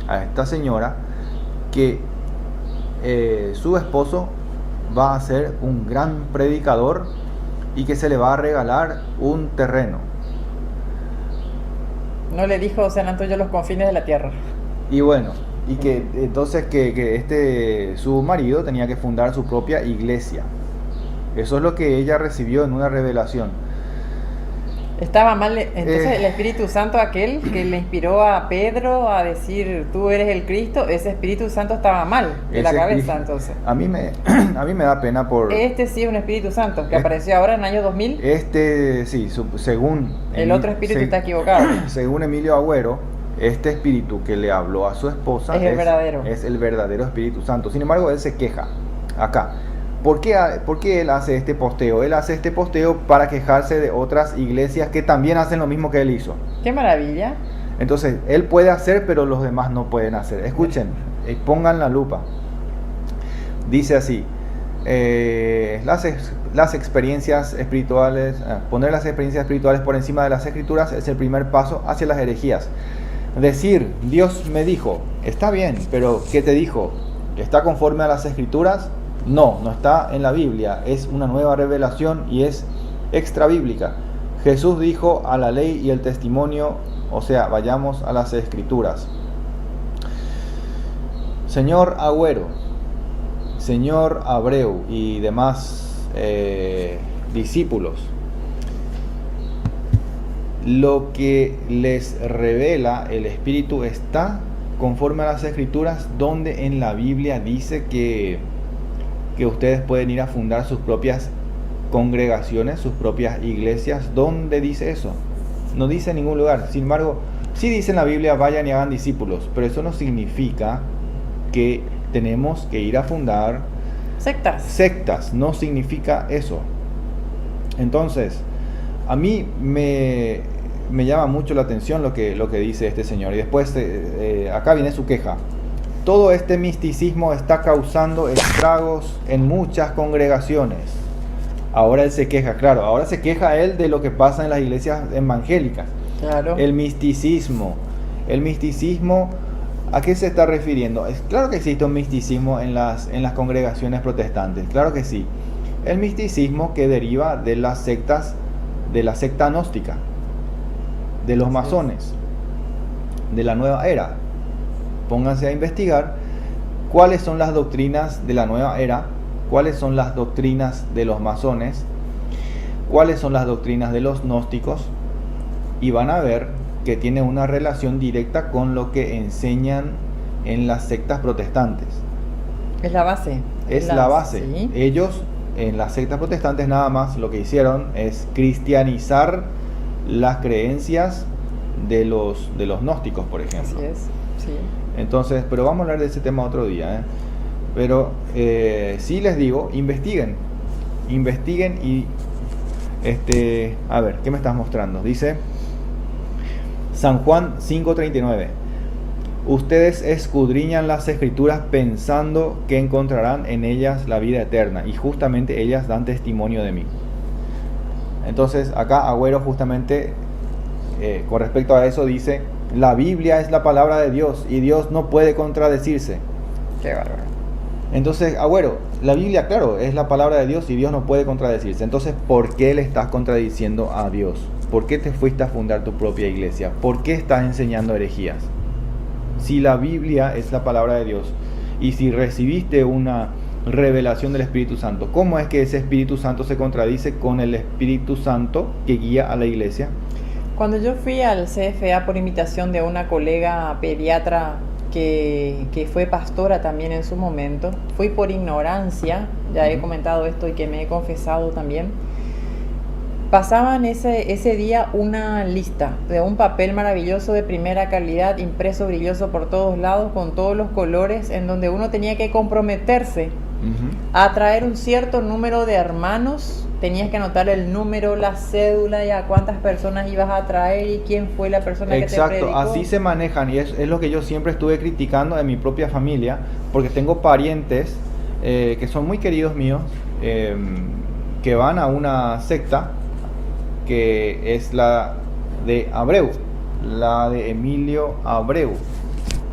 a esta señora que su esposo va a ser un gran predicador y que se le va a regalar un terreno. No le dijo San Antonio los confines de la tierra. Y bueno, y que entonces que su marido tenía que fundar su propia iglesia. Eso es lo que ella recibió en una revelación. Estaba mal, entonces el Espíritu Santo, aquel que le inspiró a Pedro a decir tú eres el Cristo, ese Espíritu Santo estaba mal de la cabeza. Entonces a mí me da pena por... Este sí es un Espíritu Santo que apareció ahora en el año 2000. Sí, según... El otro espíritu está equivocado. Según Emilio Agüero, este espíritu que le habló a su esposa es el verdadero. Es el verdadero Espíritu Santo. Sin embargo, él se queja acá. ¿Por qué él hace este posteo? Él hace este posteo para quejarse de otras iglesias que también hacen lo mismo que él hizo. ¡Qué maravilla! Entonces, él puede hacer, pero los demás no pueden hacer. Escuchen, pongan la lupa. Dice así, las experiencias espirituales, poner las experiencias espirituales por encima de las escrituras es el primer paso hacia las herejías. Decir, Dios me dijo, está bien, pero ¿qué te dijo? ¿Está conforme a las escrituras? No está en la Biblia, es una nueva revelación y es extra bíblica. Jesús dijo a la ley y el testimonio, o sea, vayamos a las escrituras. Señor Agüero, señor Abreu y demás discípulos, lo que les revela el Espíritu está conforme a las escrituras, donde en la Biblia dice que ustedes pueden ir a fundar sus propias congregaciones, sus propias iglesias. ¿Dónde dice eso? No dice en ningún lugar. Sin embargo, sí dice en la Biblia, vayan y hagan discípulos, pero eso no significa que tenemos que ir a fundar sectas, no significa eso. Entonces, a mí me llama mucho la atención lo que dice este señor. Y después, acá viene su queja. Todo este misticismo está causando estragos en muchas congregaciones. Ahora él se queja, claro, ahora se queja él de lo que pasa en las iglesias evangélicas. Claro. El misticismo, ¿a qué se está refiriendo? Claro que existe un misticismo en las congregaciones protestantes, claro que sí. El misticismo que deriva de las sectas, de la secta gnóstica, de los masones, de la nueva era. Pónganse a investigar cuáles son las doctrinas de la nueva era, cuáles son las doctrinas de los masones, cuáles son las doctrinas de los gnósticos, y van a ver que tiene una relación directa con lo que enseñan en las sectas protestantes. Es la base. Es la base. ¿Sí? Ellos, en las sectas protestantes, nada más lo que hicieron es cristianizar las creencias de los gnósticos, por ejemplo. Así es, sí. Entonces, pero vamos a hablar de ese tema otro día, ¿eh? Pero sí les digo, investiguen y a ver, ¿qué me estás mostrando? Dice San Juan 5:39. Ustedes escudriñan las escrituras pensando que encontrarán en ellas la vida eterna, y justamente ellas dan testimonio de mí. Entonces acá Agüero justamente con respecto a eso dice: la Biblia es la palabra de Dios y Dios no puede contradecirse. Qué bárbaro. Entonces, Agüero, la Biblia, claro, es la palabra de Dios y Dios no puede contradecirse. Entonces, ¿por qué le estás contradiciendo a Dios? ¿Por qué te fuiste a fundar tu propia iglesia? ¿Por qué estás enseñando herejías? Si la Biblia es la palabra de Dios y si recibiste una revelación del Espíritu Santo, ¿cómo es que ese Espíritu Santo se contradice con el Espíritu Santo que guía a la iglesia? Cuando yo fui al CFA por invitación de una colega pediatra que fue pastora también en su momento, fui por ignorancia, ya he comentado esto y que me he confesado también. Pasaban ese día una lista de un papel maravilloso de primera calidad, impreso brilloso por todos lados, con todos los colores, en donde uno tenía que comprometerse a traer un cierto número de hermanos. Tenías que anotar el número, la cédula y a cuántas personas ibas a traer y quién fue la persona que te predicó. Exacto, así se manejan, y es lo que yo siempre estuve criticando de mi propia familia, porque tengo parientes que son muy queridos míos, que van a una secta que es la de Abreu, la de Emilio Abreu,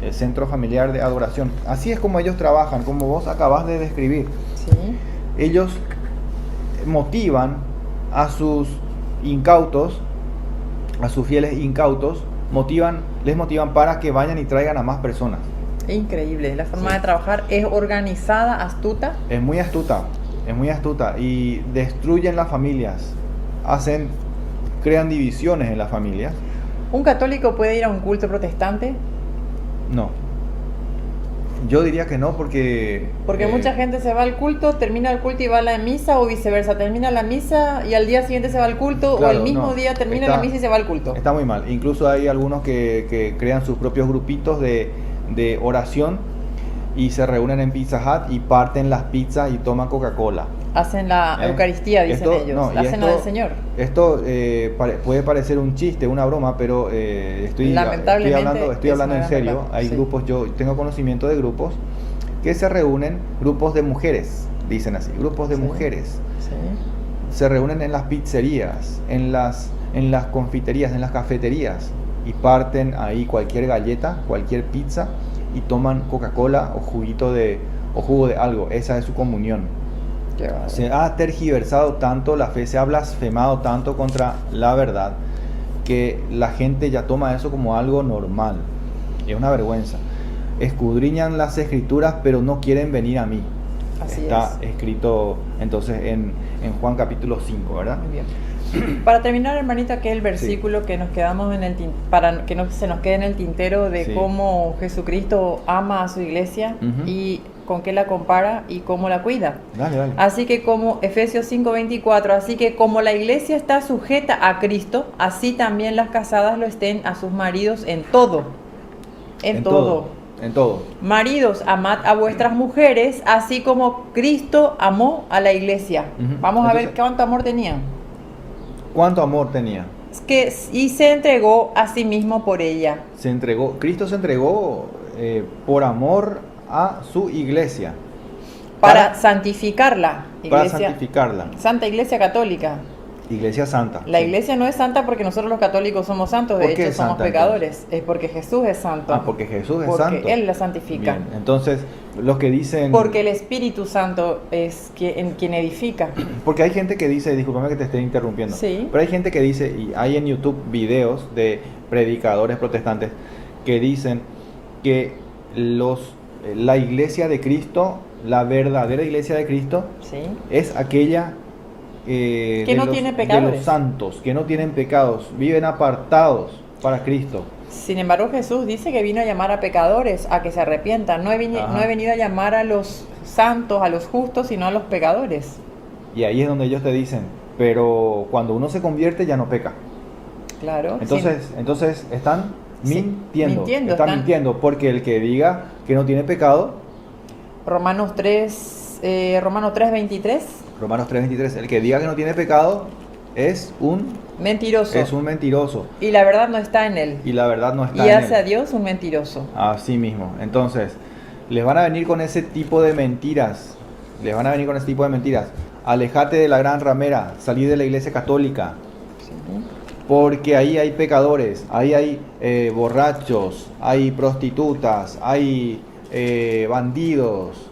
el Centro Familiar de Adoración. Así es como ellos trabajan, como vos acabas de describir. Sí. Ellos motivan a sus incautos, a sus fieles incautos, les motivan para que vayan y traigan a más personas. Increíble, la forma de trabajar es organizada, astuta. Es muy astuta y destruyen las familias, crean divisiones en las familias. ¿Un católico puede ir a un culto protestante? No. Yo diría que no, porque mucha gente se va al culto, termina el culto y va a la misa, o viceversa, termina la misa y al día siguiente se va al culto, claro, o el mismo día termina la misa y se va al culto. Está muy mal. Incluso hay algunos que crean sus propios grupitos de oración y se reúnen en Pizza Hut y parten las pizzas y toman Coca-Cola. Hacen la Eucaristía, dicen ellos. Hacen lo del Señor. Esto puede parecer un chiste, una broma, pero estoy hablando en serio. Hay grupos, yo tengo conocimiento de grupos que se reúnen, grupos de mujeres, dicen así, grupos de mujeres. Sí. Se reúnen en las pizzerías, en las confiterías, en las cafeterías, y parten ahí cualquier galleta, cualquier pizza, y toman Coca-Cola o jugo de algo. Esa es su comunión. Se ha tergiversado tanto la fe, se ha blasfemado tanto contra la verdad, que la gente ya toma eso como algo normal. Es una vergüenza. Escudriñan las escrituras, pero no quieren venir a mí. Está escrito entonces en Juan capítulo 5, ¿verdad? Muy bien. Para terminar, hermanito, aquí el versículo que nos quedamos para que no se nos quede en el tintero de cómo Jesucristo ama a su iglesia y con qué la compara y cómo la cuida. Dale. Así que como Efesios 5:24, así que como la iglesia está sujeta a Cristo, así también las casadas lo estén a sus maridos en todo. En todo. Maridos, amad a vuestras mujeres, así como Cristo amó a la iglesia. Vamos a ver cuánto amor tenía. ¿Cuánto amor tenía? Y se entregó a sí mismo por ella. Cristo se entregó por amor a su iglesia. Para santificarla. Para santificarla. Santa Iglesia Católica. Iglesia santa. La sí. iglesia no es santa porque nosotros los católicos somos santos, de ¿Por qué hecho es somos santa, pecadores. Es porque Jesús es santo. Ah, porque Jesús es porque santo. Él la santifica. Bien, entonces, los que dicen... Porque el Espíritu Santo es quien edifica. Porque hay gente que dice, discúlpame que te esté interrumpiendo, Sí. pero hay gente que dice, y hay en YouTube videos de predicadores protestantes que dicen que la iglesia de Cristo, la verdadera iglesia de Cristo, Sí. es aquella Que no tiene de pecadores. los santos, que no tienen pecados, viven apartados para Cristo. Sin embargo, Jesús dice que vino a llamar a pecadores a que se arrepientan. No he Ajá. venido a llamar a los santos, a los justos, sino a los pecadores. Y ahí es donde ellos te dicen, pero cuando uno se convierte ya no peca. Claro. Entonces están Sí, mintiendo, mintiendo, están están- mintiendo, porque el que diga que no tiene pecado, Romanos 3:23, Romanos 3:23, el que diga que no tiene pecado es un mentiroso. mentiroso Y la verdad no está en él. y la verdad no está Y en hace a él. Dios un mentiroso. Así mismo. Entonces, les van a venir con ese tipo de mentiras. Les van a venir con ese tipo de mentiras. Alejate de la gran ramera, salí de la iglesia católica, Sí. porque ahí hay pecadores, ahí hay borrachos, hay prostitutas, hay bandidos,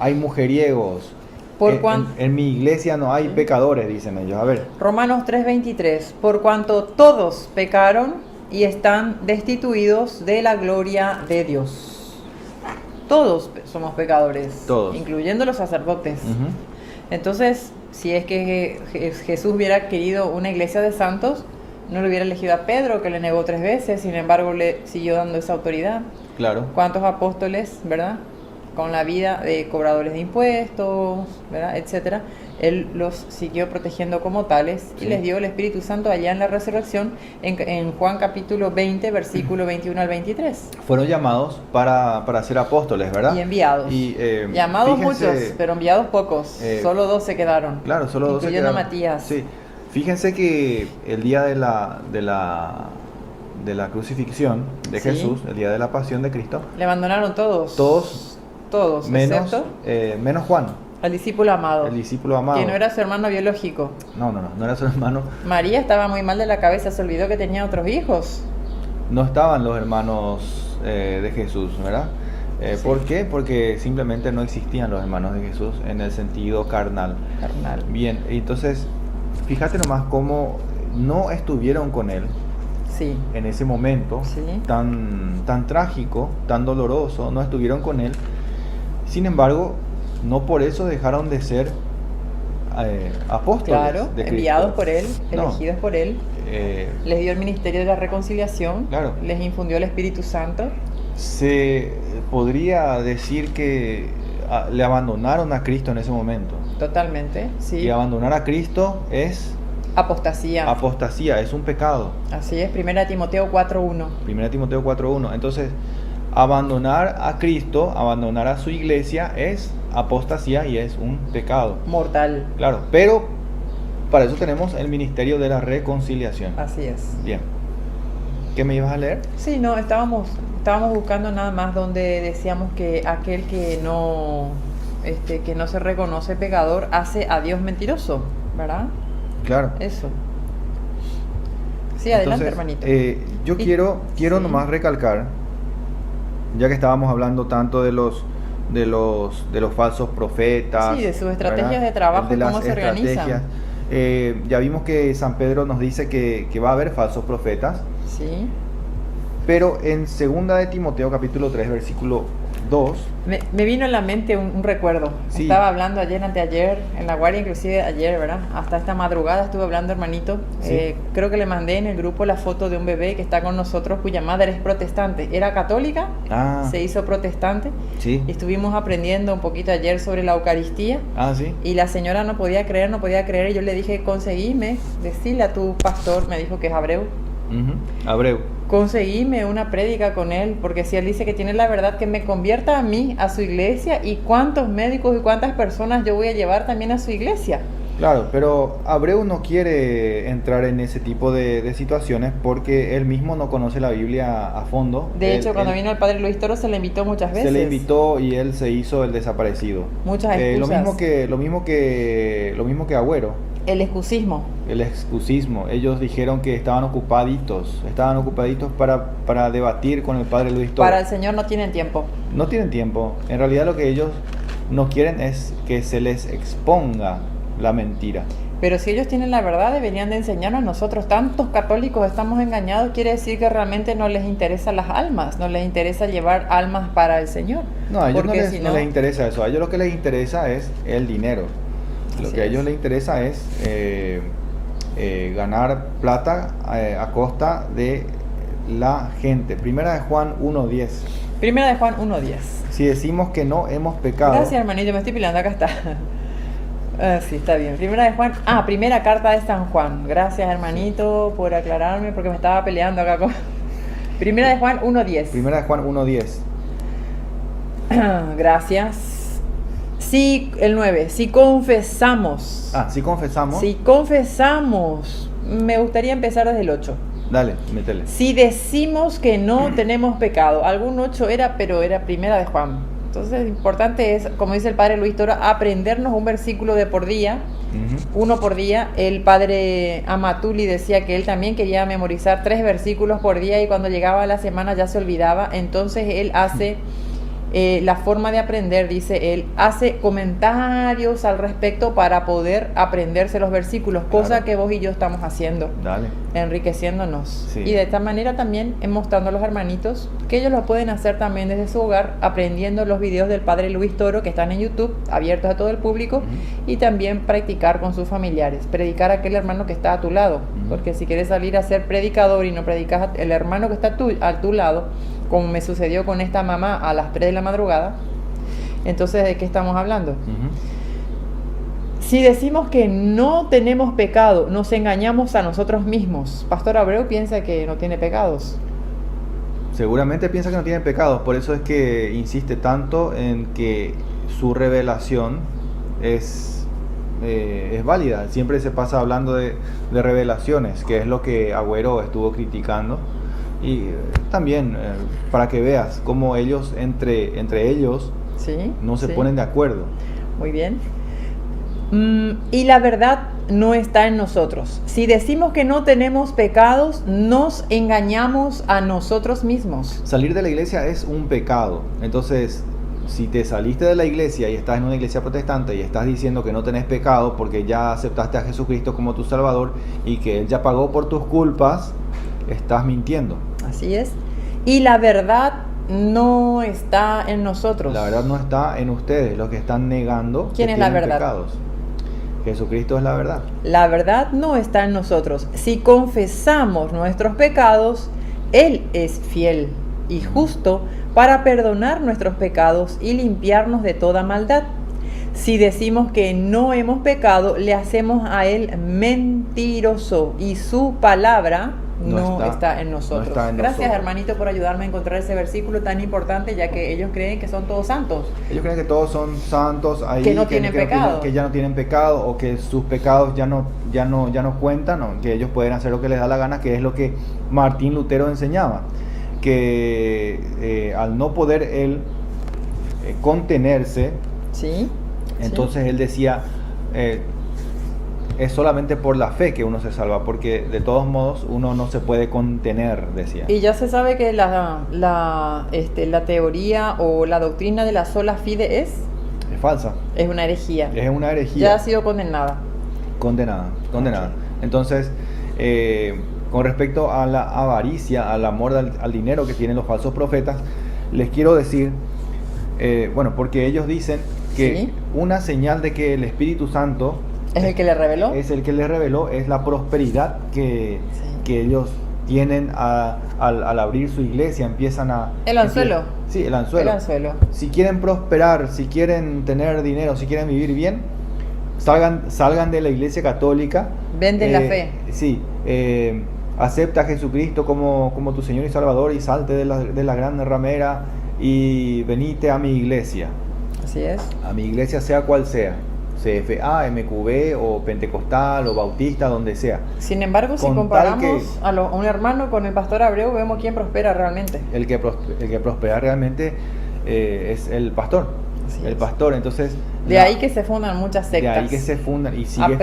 hay mujeriegos. Por cuan- En mi iglesia no hay Sí. pecadores, dicen ellos. A ver, Romanos 3:23, por cuanto todos pecaron y están destituidos de la gloria de Dios. Todos somos pecadores, Todos. incluyendo los sacerdotes. ujú, Entonces, si es que Jesús hubiera querido una iglesia de santos, no le hubiera elegido a Pedro, que le negó 3 veces, sin embargo le siguió dando esa autoridad. claro. ¿Cuántos apóstoles, verdad? Con la vida de cobradores de impuestos, ¿verdad? Etcétera. Él los siguió protegiendo como tales y Sí. les dio el Espíritu Santo allá en la resurrección, en Juan capítulo 20, versículo 21 al 23. Fueron llamados para ser apóstoles, ¿verdad? Y enviados. Y, Llamados fíjense- muchos, pero enviados pocos. Solo 2 se quedaron. Claro, solo 12 incluyendo a quedaron. Matías. Sí. Fíjense que el día de la crucifixión de Sí. Jesús, el día de la pasión de Cristo, Le abandonaron todos. Todos, menos, excepto menos Juan, al discípulo amado, el discípulo amado. que no era su hermano biológico. No era su hermano. María estaba muy mal de la cabeza, se olvidó que tenía otros hijos. No estaban los hermanos de Jesús, ¿verdad? Sí. ¿Por qué? Porque simplemente no existían los hermanos de Jesús en el sentido carnal. Carnal. Bien, entonces, fíjate nomás cómo no estuvieron con él Sí. en ese momento Sí. tan trágico, tan doloroso, no estuvieron con él. Sin embargo, no por eso dejaron de ser apóstoles Claro, de Cristo. enviados por él, No. elegidos por él. Les dio el ministerio de la reconciliación. Claro. Les infundió el Espíritu Santo. Se podría decir que le abandonaron a Cristo en ese momento. Totalmente. Sí. Y abandonar a Cristo es Apostasía. apostasía, es un pecado. Así es, 1 Timoteo 4:1. 1 Timoteo 4:1. Entonces, abandonar a Cristo, abandonar a su iglesia es apostasía y es un pecado. Mortal. Claro, pero para eso tenemos el ministerio de la reconciliación. Así es. Bien. ¿Qué me ibas a leer? Sí, no, estábamos buscando nada más donde decíamos que aquel que no se reconoce pecador hace a Dios mentiroso, ¿verdad? Claro. Eso. Sí, adelante, Entonces, hermanito. yo Y- quiero sí. nomás recalcar, ya que estábamos hablando tanto de los falsos profetas, Sí, de sus estrategias ¿verdad? de trabajo, De las cómo se organizan. estrategias. Ya vimos que San Pedro nos dice que va a haber falsos profetas, Sí. pero en 2 de Timoteo capítulo 3 versículo 2, Me vino a la mente un recuerdo. Sí. Estaba hablando ayer, anteayer, en la guardia, inclusive ayer, ¿verdad? Hasta esta madrugada estuve hablando, hermanito. Sí. Creo que le mandé en el grupo la foto de un bebé que está con nosotros, cuya madre es protestante. Era católica, se hizo protestante. sí, Y estuvimos aprendiendo un poquito ayer sobre la Eucaristía. sí, Y la señora no podía creer. Y yo le dije, conseguime, decirle a tu pastor, me dijo que es Abreu, Abreu, conseguíme una prédica con él, porque si él dice que tiene la verdad, que me convierta a mí, a su iglesia, y cuántos médicos y cuántas personas yo voy a llevar también a su iglesia. claro, pero Abreu no quiere entrar en ese tipo de situaciones porque él mismo no conoce la Biblia a fondo. De Él- hecho, cuando él vino el padre Luis Toro se le invitó muchas veces. se le invitó y él se hizo el desaparecido. Muchas Lo excusas. mismo que Agüero. El excusismo. El excusismo. Ellos dijeron que estaban ocupaditos para debatir con el padre Luis Toro. Para el Señor no tienen tiempo. No tienen tiempo. En realidad lo que ellos no quieren es que se les exponga la mentira. Pero si ellos tienen la verdad, deberían de enseñarnos a nosotros. Tantos católicos estamos engañados, quiere decir que realmente no les interesan las almas, no les interesa llevar almas para el Señor. No, a ellos no Porque les interesa eso. A ellos lo que les interesa es el dinero. Lo Así que a es. ellos les interesa es ganar plata a costa de la gente. Primera de Juan 1:10. Primera de Juan 1:10. Si decimos que no hemos pecado. Gracias, hermanito, me estoy pilando, acá está. Sí, está bien. Primera de Juan. Primera carta de San Juan. Gracias, hermanito, por aclararme, porque me estaba peleando acá con... Primera de Juan 1:10. Primera de Juan 1:10. Gracias. Sí, el 9. Si confesamos. Si confesamos. Si confesamos. Me gustaría empezar desde el 8. Dale, métele. Si decimos que no tenemos pecado. Algún 8 era, pero era Primera de Juan. Entonces, importante es, como dice el padre Luis Toro, aprendernos un versículo de por día, uno por día. El padre Amatuli decía que él también quería memorizar 3 versículos por día y cuando llegaba a la semana ya se olvidaba. Entonces, él hace la forma de aprender, dice él, hace comentarios al respecto para poder aprenderse los versículos, cosa Claro. que vos y yo estamos haciendo. Dale. Enriqueciéndonos. Sí. Y de esta manera también mostrando a los hermanitos que ellos lo pueden hacer también desde su hogar, aprendiendo los videos del padre Luis Toro que están en YouTube, abiertos a todo el público, y también practicar con sus familiares, predicar a aquel hermano que está a tu lado, porque si quieres salir a ser predicador y no predicas el hermano que está a tu lado, como me sucedió con esta mamá a las 3 de la madrugada, entonces ¿de qué estamos hablando? Si decimos que no tenemos pecado, nos engañamos a nosotros mismos. Pastor Abreu piensa que no tiene pecados. Seguramente piensa que no tiene pecados, por eso es que insiste tanto en que su revelación es válida. Siempre se pasa hablando de revelaciones, que es lo que Agüero estuvo criticando. Y también para que veas cómo ellos entre ellos ¿Sí? no se ¿Sí? ponen de acuerdo. Muy bien. Y la verdad no está en nosotros. Si decimos que no tenemos pecados, nos engañamos a nosotros mismos. Salir de la iglesia es un pecado. Entonces, si te saliste de la iglesia y estás en una iglesia protestante y estás diciendo que no tenés pecado porque ya aceptaste a Jesucristo como tu Salvador y que Él ya pagó por tus culpas, estás mintiendo. Así es. Y la verdad no está en nosotros. La verdad no está en ustedes, los que están negando ¿Quién que es la tienen verdad? pecados. Jesucristo es la verdad. La verdad no está en nosotros. Si confesamos nuestros pecados, Él es fiel y justo para perdonar nuestros pecados y limpiarnos de toda maldad. Si decimos que no hemos pecado, le hacemos a Él mentiroso y su palabra no está en nosotros. está en Gracias, nosotros. hermanito, por ayudarme a encontrar ese versículo tan importante, ya que ellos creen que son todos santos. Ellos creen que todos son santos ahí, Que no tienen pecado. que ya no tienen pecado o que sus pecados ya no cuentan, o que ellos pueden hacer lo que les da la gana, que es lo que Martín Lutero enseñaba, que al no poder él contenerse, ¿Sí? entonces él decía, es solamente por la fe que uno se salva, porque de todos modos uno no se puede contener, decía. Y ya se sabe que la teoría o la doctrina de la sola fide es falsa, una herejía. es una Ya herejía. ha sido condenada. Condenada. Ok. Entonces, con respecto a la avaricia, al amor al dinero que tienen los falsos profetas, les quiero decir, porque ellos dicen que Sí. una señal de que el Espíritu Santo ¿Es el que le reveló? es el que les reveló, es la prosperidad que ellos tienen al abrir su iglesia, empiezan a... El anzuelo. Sí, el anzuelo. El anzuelo. Si quieren prosperar, si quieren tener dinero, si quieren vivir bien, salgan de la iglesia católica. Venden la fe. Sí, acepta a Jesucristo como tu Señor y Salvador y salte de la gran ramera y venite a mi iglesia. Así es. A mi iglesia sea cual sea. CFA, MQB o Pentecostal o Bautista, donde sea. Sin embargo, si Con comparamos tal a un hermano con el pastor Abreu, vemos quién prospera realmente. El que prospera realmente es el pastor. Así el es. pastor. Entonces, De ahí que se fundan muchas de sectas. ahí que se fundan y sigue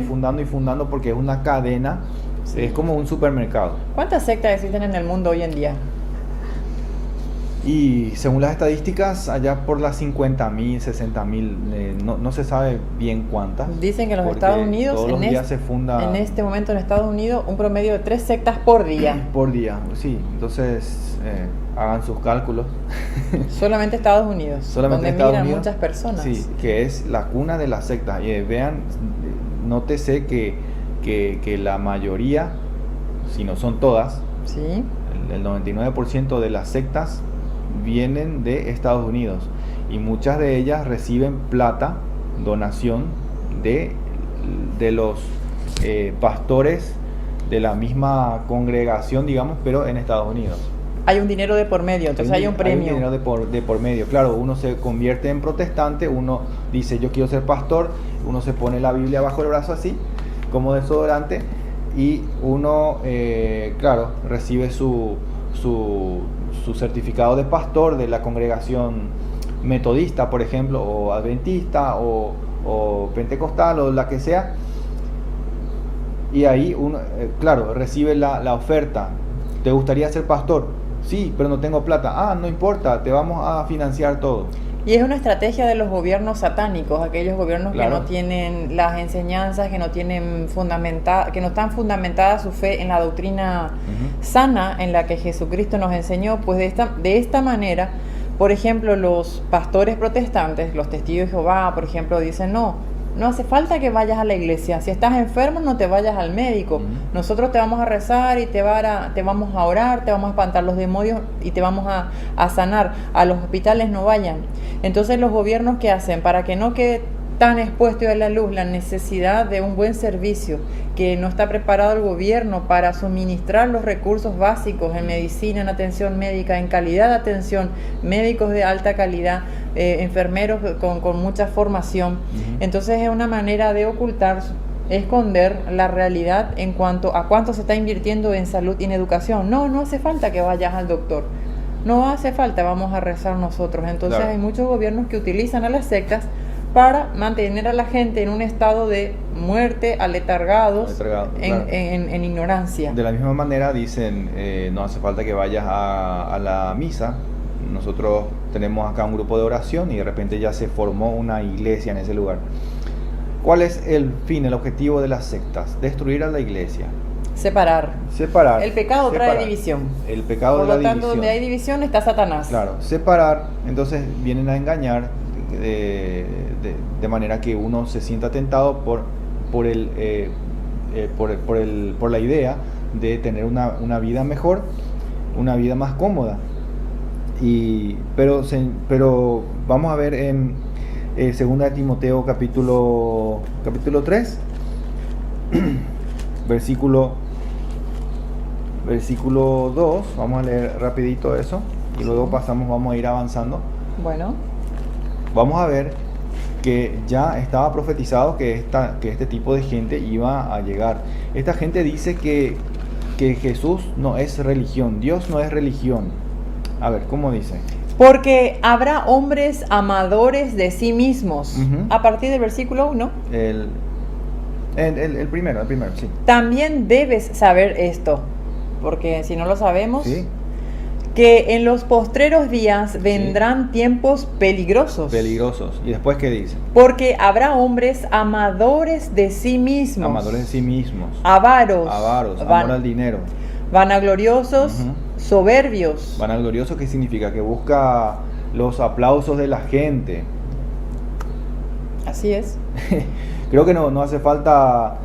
fundando y fundando porque es una cadena, Sí. es como un supermercado. ¿Cuántas sectas existen en el mundo hoy en día? Y según las estadísticas, allá por las 50.000, 60.000, no se sabe bien cuántas. Dicen que en los porque Estados Unidos, todos los días se funda en este momento en Estados Unidos, un promedio de 3 sectas por día. por día. Sí, entonces hagan sus cálculos. Solamente Estados Unidos, Solamente donde Estados migran Unidos, muchas personas. Sí, que es la cuna de las sectas. Y vean, nótese que la mayoría, si no son todas, Sí. el 99% de las sectas vienen de Estados Unidos y muchas de ellas reciben plata, donación de los pastores de la misma congregación, digamos, pero en Estados Unidos. Hay un dinero de por medio, entonces hay un premio. Hay un dinero de por medio. Claro, uno se convierte en protestante, uno dice yo quiero ser pastor, uno se pone la Biblia bajo el brazo así, como desodorante, y uno, claro, recibe su certificado de pastor de la congregación metodista, por ejemplo, o adventista, o pentecostal, o la que sea. Y ahí uno, claro, recibe la oferta. ¿Te gustaría ser pastor? Sí, pero no tengo plata. Ah, no importa, te vamos a financiar todo. Y es una estrategia de los gobiernos satánicos, aquellos gobiernos Claro. que no tienen las enseñanzas, que no tienen que no están fundamentadas su fe en la doctrina sana en la que Jesucristo nos enseñó. Pues de esta manera, por ejemplo, los pastores protestantes, los testigos de Jehová, por ejemplo, dicen no hace falta que vayas a la iglesia. Si estás enfermo, no te vayas al médico. Nosotros te vamos a rezar y te vamos a orar, te vamos a espantar los demonios y te vamos a sanar. A los hospitales no vayan. Entonces, los gobiernos, ¿qué hacen? Para que no quede tan expuesto a la luz la necesidad de un buen servicio, que no está preparado el gobierno para suministrar los recursos básicos en medicina, en atención médica, en calidad de atención, médicos de alta calidad, enfermeros con mucha formación. Entonces es una manera de ocultar, esconder la realidad en cuanto a cuánto se está invirtiendo en salud y en educación. No hace falta que vayas al doctor, no hace falta, vamos a rezar nosotros. Entonces Claro. hay muchos gobiernos que utilizan a las sectas para mantener a la gente en un estado de muerte, aletargados, Claro. en ignorancia. De la misma manera dicen, no hace falta que vayas a la misa. Nosotros tenemos acá un grupo de oración y de repente ya se formó una iglesia en ese lugar. ¿Cuál es el fin, el objetivo de las sectas? Destruir a la iglesia. Separar. Separar. El pecado trae Separar. división. El pecado Por de la lo tanto, división. donde hay división está Satanás. Claro, separar, entonces vienen a engañar de manera que uno se sienta tentado por la idea de tener una vida mejor, una vida más cómoda. Pero vamos a ver en 2 de Timoteo capítulo 3, versículo 2, vamos a leer rapidito eso y luego vamos a ir avanzando. Bueno, Vamos a ver que ya estaba profetizado que este tipo de gente iba a llegar. Esta gente dice que Jesús no es religión, Dios no es religión. A ver, ¿cómo dice? porque habrá hombres amadores de sí mismos. Ujú. A partir del versículo 1. El primero, sí. También debes saber esto, porque si no lo sabemos, Sí, que en los postreros días vendrán tiempos peligrosos. peligrosos. ¿Y después qué dice? Porque habrá hombres amadores de sí mismos, Amadores de sí mismos. avaros, Amor al dinero. vanagloriosos, Ujú. soberbios. Vanaglorioso, ¿qué significa? Que busca los aplausos de la gente. Así es. Creo que no hace falta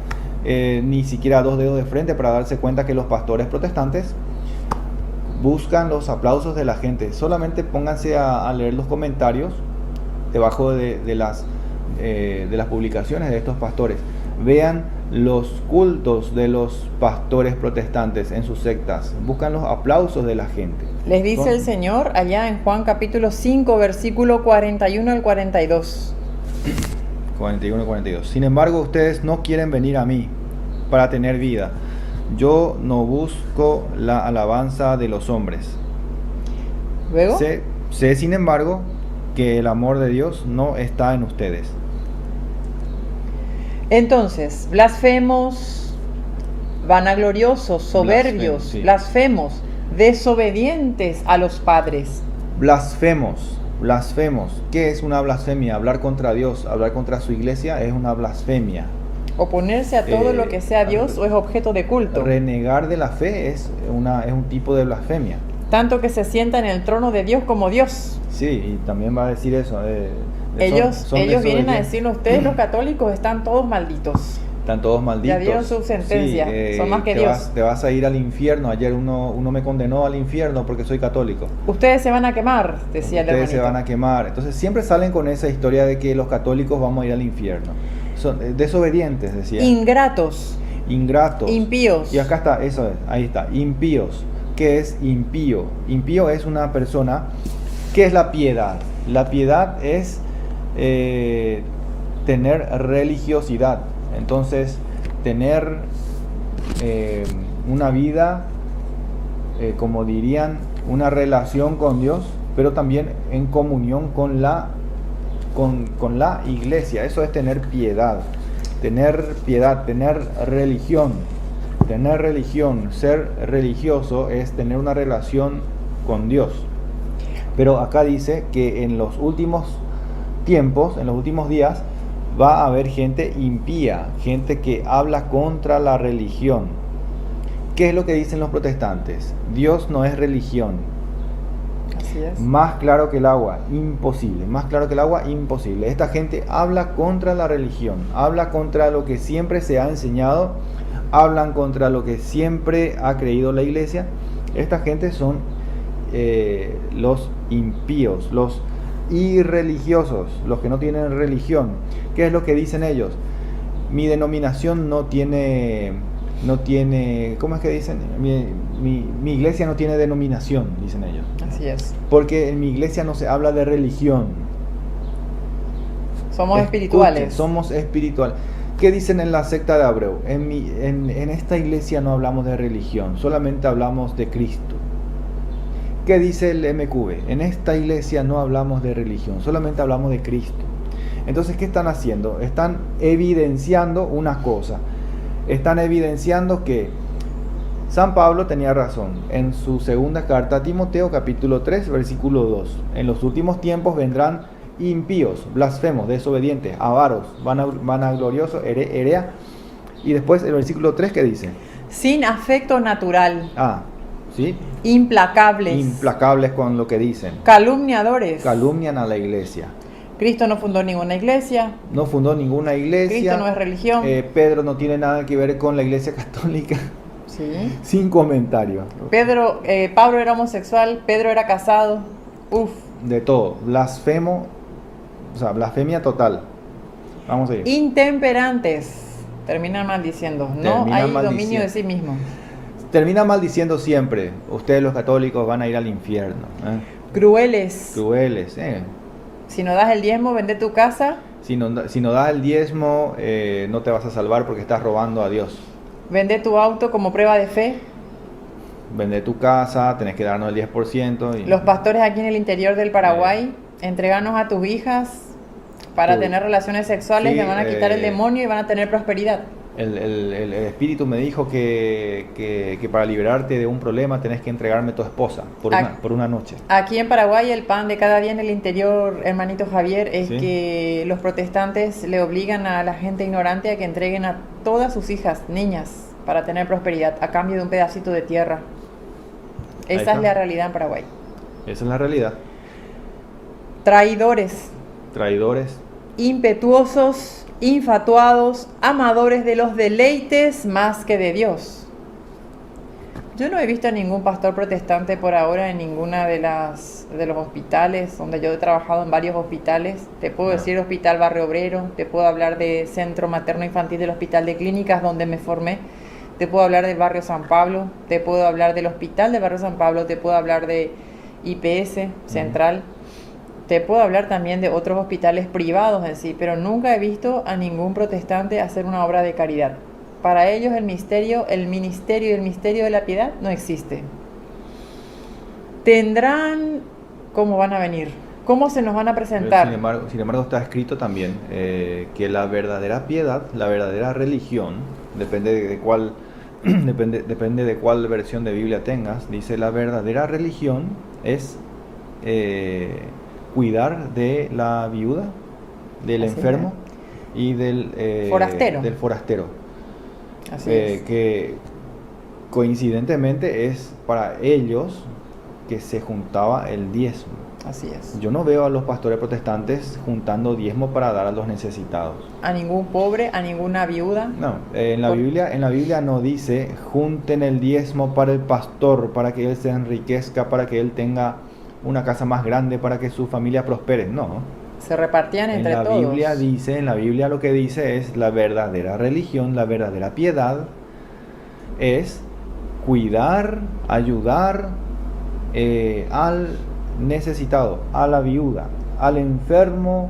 ni siquiera 2 dedos de frente para darse cuenta que los pastores protestantes buscan los aplausos de la gente. Solamente pónganse a leer los comentarios debajo de las publicaciones de estos pastores. Vean los cultos de los pastores protestantes en sus sectas. Buscan los aplausos de la gente. Les dice el Señor allá en Juan capítulo 5, versículo 41 al 42. 41 y 42. Sin embargo, ustedes no quieren venir a mí para tener vida. Yo no busco la alabanza de los hombres. Luego, Sé, sin embargo, que el amor de Dios no está en ustedes. Entonces, blasfemos, vanagloriosos, soberbios, blasfemos, desobedientes a los padres. Blasfemos. ¿Qué es una blasfemia? Hablar contra Dios, hablar contra su iglesia es una blasfemia. Oponerse a todo lo que sea Dios o es objeto de culto. Renegar de la fe es un tipo de blasfemia. Tanto que se sienta en el trono de Dios como Dios. Sí, y también va a decir eso. Ellos vienen a decirle a ustedes, los católicos, están todos malditos. Están todos malditos. Ya dieron su sentencia, sí, son más que Dios. Te vas a ir al infierno. Ayer uno me condenó al infierno porque soy católico. Ustedes se van a quemar, decía el hermanito. Ustedes se van a quemar. Entonces siempre salen con esa historia de que los católicos vamos a ir al infierno. Son desobedientes, decía. Ingratos. Impíos. Y acá está, eso es, ahí está, impíos. ¿Qué es impío? Impío es una persona. ¿Qué es la piedad? La piedad es tener religiosidad. Entonces, tener una vida, como dirían, una relación con Dios, pero también en comunión con la iglesia. Eso es tener piedad, tener religión. Tener religión, ser religioso es tener una relación con Dios. Pero acá dice que en los últimos tiempos, en los últimos días, va a haber gente impía, gente que habla contra la religión. ¿Qué es lo que dicen los protestantes? Dios no es religión. Así es. Más claro que el agua, imposible. Más claro que el agua, imposible. Esta gente habla contra la religión, habla contra lo que siempre se ha enseñado, hablan contra lo que siempre ha creído la iglesia. Esta gente son los impíos, los irreligiosos, los que no tienen religión. ¿Qué es lo que dicen ellos? Mi denominación no tiene, ¿cómo es que dicen? Mi iglesia no tiene denominación, dicen ellos. Así es. Porque en mi iglesia no se habla de religión. Somos espirituales. Somos espirituales. ¿Qué dicen en la secta de Abreu? En esta iglesia no hablamos de religión, solamente hablamos de Cristo. ¿Qué dice el MQB? En esta iglesia no hablamos de religión, solamente hablamos de Cristo. Entonces, ¿qué están haciendo? Están evidenciando una cosa. Están evidenciando que San Pablo tenía razón en su segunda carta a Timoteo, capítulo 3, versículo 2. En los últimos tiempos vendrán impíos, blasfemos, desobedientes, avaros, vanagloriosos, herea. Y después el versículo 3, ¿qué dice? Sin afecto natural. ¿Sí? Implacables con lo que dicen. Calumniadores. Calumnian a la iglesia. Cristo no fundó ninguna iglesia. No fundó ninguna iglesia. Cristo no es religión. Pedro no tiene nada que ver con la iglesia católica. Sí. Sin comentario. Pablo era homosexual, Pedro era casado. De todo. Blasfemia total. Vamos a ir. Intemperantes. Terminan maldiciendo. No hay dominio de sí mismo. Termina maldiciendo siempre. Ustedes los católicos van a ir al infierno. Crueles. Si no das el diezmo, vende tu casa. Si no das el diezmo, no te vas a salvar porque estás robando a Dios. Vende tu auto como prueba de fe. Vende tu casa, tenés que darnos el 10%. Los pastores aquí en el interior del Paraguay, entreganos a tus hijas para tener relaciones sexuales, le van a quitar el demonio y van a tener prosperidad. El espíritu me dijo que para liberarte de un problema tenés que entregarme tu esposa por una noche. Aquí en Paraguay el pan de cada día en el interior, hermanito Javier, es que los protestantes le obligan a la gente ignorante a que entreguen a todas sus hijas, niñas, para tener prosperidad, a cambio de un pedacito de tierra. Esa es la realidad en Paraguay. Esa es la realidad. Traidores. Impetuosos, infatuados, amadores de los deleites más que de Dios. Yo no he visto a ningún pastor protestante por ahora en ninguna de los hospitales, donde yo he trabajado en varios hospitales. Te puedo decir Hospital Barrio Obrero, te puedo hablar de Centro Materno Infantil del Hospital de Clínicas, donde me formé. Te puedo hablar del Barrio San Pablo, te puedo hablar del Hospital del Barrio San Pablo, te puedo hablar de IPS Central. Te puedo hablar también de otros hospitales privados en sí, pero nunca he visto a ningún protestante hacer una obra de caridad. Para ellos el ministerio y el misterio de la piedad no existe. Tendrán, ¿cómo van a venir? ¿Cómo se nos van a presentar? Sin embargo está escrito también que la verdadera piedad, la verdadera religión, depende de cuál, depende de cuál versión de Biblia tengas, dice la verdadera religión es cuidar de la viuda, del Así enfermo y del forastero. Así es. Que coincidentemente es para ellos que se juntaba el diezmo. Así es. Yo no veo a los pastores protestantes juntando diezmo para dar a los necesitados. A ningún pobre, a ninguna viuda. No, en la Biblia no dice junten el diezmo para el pastor, para que él se enriquezca, para que él tenga una casa más grande, para que su familia prospere. No. Se repartían entre todos. En la Biblia lo que dice es la verdadera religión, la verdadera piedad es cuidar, ayudar al necesitado, a la viuda, al enfermo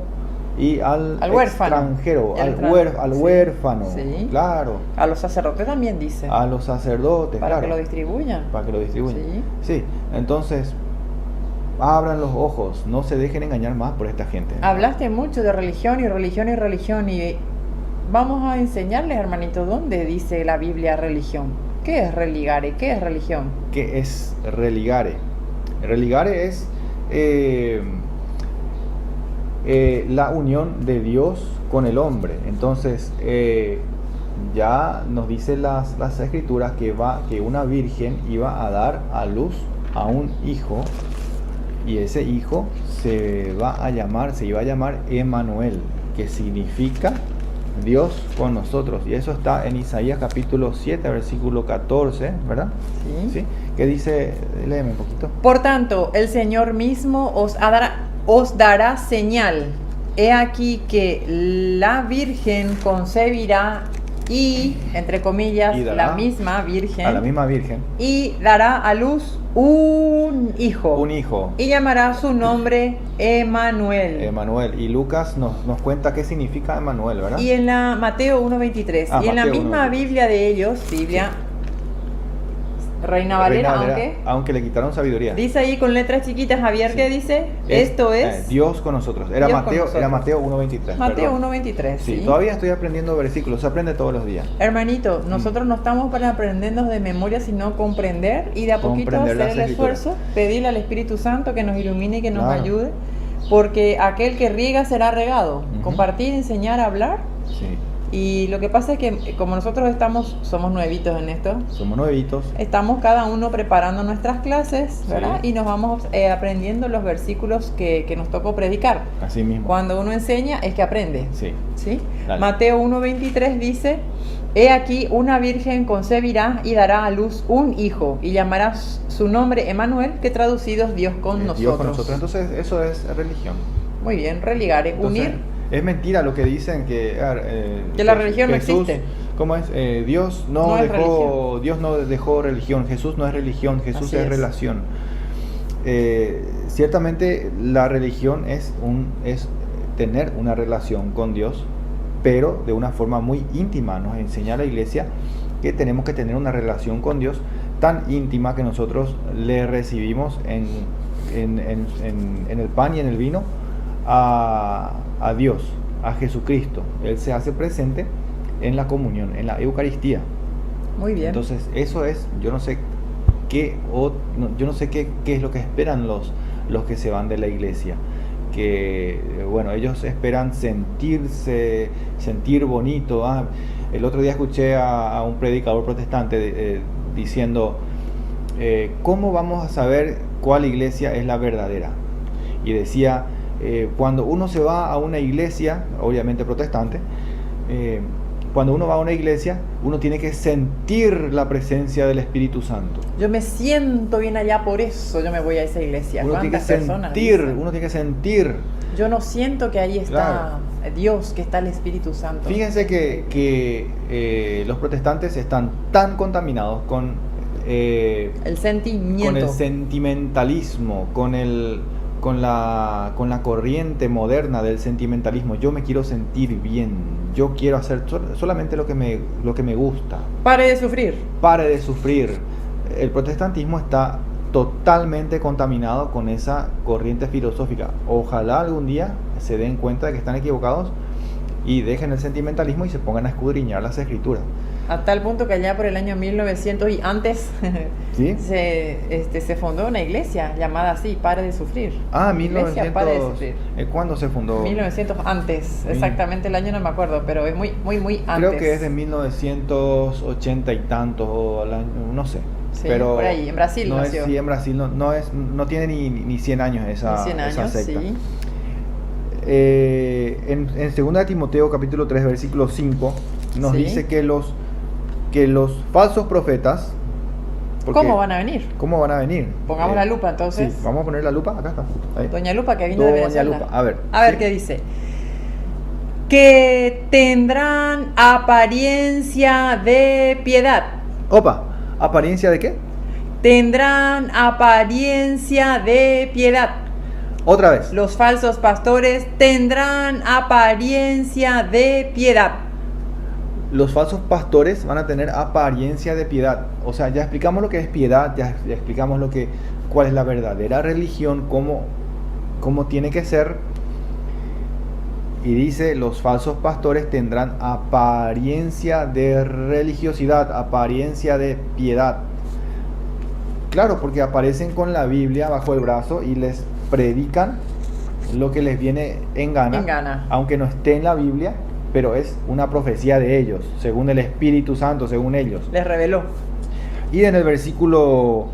y al extranjero, al huérfano, sí. Claro. A los sacerdotes también dice. A los sacerdotes, para claro. que lo distribuyan. Para que lo distribuyan. Sí. Sí, entonces abran los ojos, no se dejen engañar más por esta gente. Hablaste mucho de religión y vamos a enseñarles, hermanitos, dónde dice la Biblia religión. ¿Qué es religare? ¿Qué es religión? ¿Qué es religare? Religare es la unión de Dios con el hombre. Entonces ya nos dice las escrituras que una virgen iba a dar a luz a un hijo, y ese hijo se iba a llamar Emmanuel, que significa Dios con nosotros. Y eso está en Isaías capítulo 7, versículo 14, ¿verdad? Sí. ¿Qué dice? Léeme un poquito. Por tanto, el Señor mismo os dará señal. He aquí que la Virgen concebirá y, entre comillas, Y dará la misma Virgen. A la misma Virgen. Y dará a luz un hijo. Un hijo. Y llamará su nombre Emmanuel. Emmanuel. Y Lucas nos cuenta qué significa Emmanuel, ¿verdad? Y en la Mateo 1.23. Y en la Mateo misma 1:23. Biblia de ellos, Biblia Reina Valera, aunque le quitaron sabiduría. dice ahí con letras chiquitas, Javier, ¿qué dice? Esto es Dios con nosotros. Era Dios Mateo, con nosotros. era Mateo 1:23. Mateo perdón. 1.23. Sí, todavía estoy aprendiendo versículos, se aprende todos los días. Hermanito, nosotros no estamos para aprendernos de memoria, sino comprender y de a poquito Comprender hacer el las esfuerzo, pedirle al Espíritu Santo que nos ilumine y que nos Claro. ayude, porque aquel que riega será regado. Ujú. Compartir, enseñar, hablar. Sí, Y lo que pasa es que como nosotros somos nuevitos en esto, somos nuevitos. estamos cada uno preparando nuestras clases, ¿verdad? Sí. Y nos vamos aprendiendo los versículos que nos tocó predicar. Así mismo. Cuando uno enseña es que aprende. Sí. ¿Sí? Dale. Mateo 1.23 dice: He aquí una virgen concebirá y dará a luz un hijo, y llamará su nombre Emmanuel, que traducido es Dios con nosotros. Dios con nosotros. Entonces, eso es religión. Muy bien, religare, Entonces, unir. es mentira lo que dicen que la religión no Jesús, existe. ¿Cómo es? Dios No es religión. Dios no dejó religión. Jesús no es religión. Jesús Así es es. relación. Ciertamente la religión es tener una relación con Dios, pero de una forma muy íntima. Nos enseña la iglesia que tenemos que tener una relación con Dios tan íntima que nosotros le recibimos en el pan y en el vino a Dios, a Jesucristo. Él se hace presente en la comunión, en la Eucaristía. Muy bien. Entonces eso es, yo no sé qué es lo que esperan los que se van de la iglesia, que bueno, ellos esperan sentir bonito. El otro día escuché a un predicador protestante diciendo, ¿cómo vamos a saber cuál iglesia es la verdadera? Y decía, cuando uno se va a una iglesia, obviamente protestante, cuando uno va a una iglesia, uno tiene que sentir la presencia del Espíritu Santo. Yo me siento bien allá, por eso yo me voy a esa iglesia. Uno tiene que personas sentir, dicen? uno tiene que sentir. Yo no siento que ahí está Claro. Dios, que está el Espíritu Santo. Fíjense que los protestantes están tan contaminados con El sentimiento. con el sentimentalismo, con la corriente moderna del sentimentalismo. Yo me quiero sentir bien, yo quiero hacer solamente lo que me gusta. Pare de sufrir. Pare de sufrir. El protestantismo está totalmente contaminados con esa corriente filosófica. Ojalá algún día se den cuenta de que están equivocados y dejen el sentimentalismo y se pongan a escudriñar las escrituras. A tal punto que allá por el año 1900 y antes ¿Sí? se fundó una iglesia llamada así, Pare de Sufrir. Ah, Iglesia 1900. Pare de Sufrir. ¿Cuándo se fundó? 1900 antes, exactamente el año no me acuerdo, pero es muy antes. Creo que es de 1980 y tantos, o no sé. Sí, pero por ahí, en Brasil no nació. Sí, en Brasil no tiene ni 100 años esa, 100 años, esa secta. sí. En 2 Timoteo capítulo 3 versículo 5 nos Sí. dice que los falsos profetas, porque- ¿Cómo van a venir? ¿Cómo van a venir? Pongamos la lupa entonces. Sí, vamos a poner la lupa, acá está. Ahí. Doña Lupa, que vino de Doña Venezuela. Lupa, a ver. A ver Sí. qué dice. Que tendrán apariencia de piedad. Opa, ¿apariencia de qué? Tendrán apariencia de piedad. Otra vez. Los falsos pastores tendrán apariencia de piedad. Los falsos pastores van a tener apariencia de piedad. O sea, ya explicamos lo que es piedad, ya explicamos cuál es la verdadera religión, cómo tiene que ser. Y dice, los falsos pastores tendrán apariencia de religiosidad, apariencia de piedad. Claro, porque aparecen con la Biblia bajo el brazo y les predican lo que les viene en gana, aunque no esté en la Biblia, pero es una profecía de ellos, según el Espíritu Santo, según ellos. Les reveló. Y en el versículo...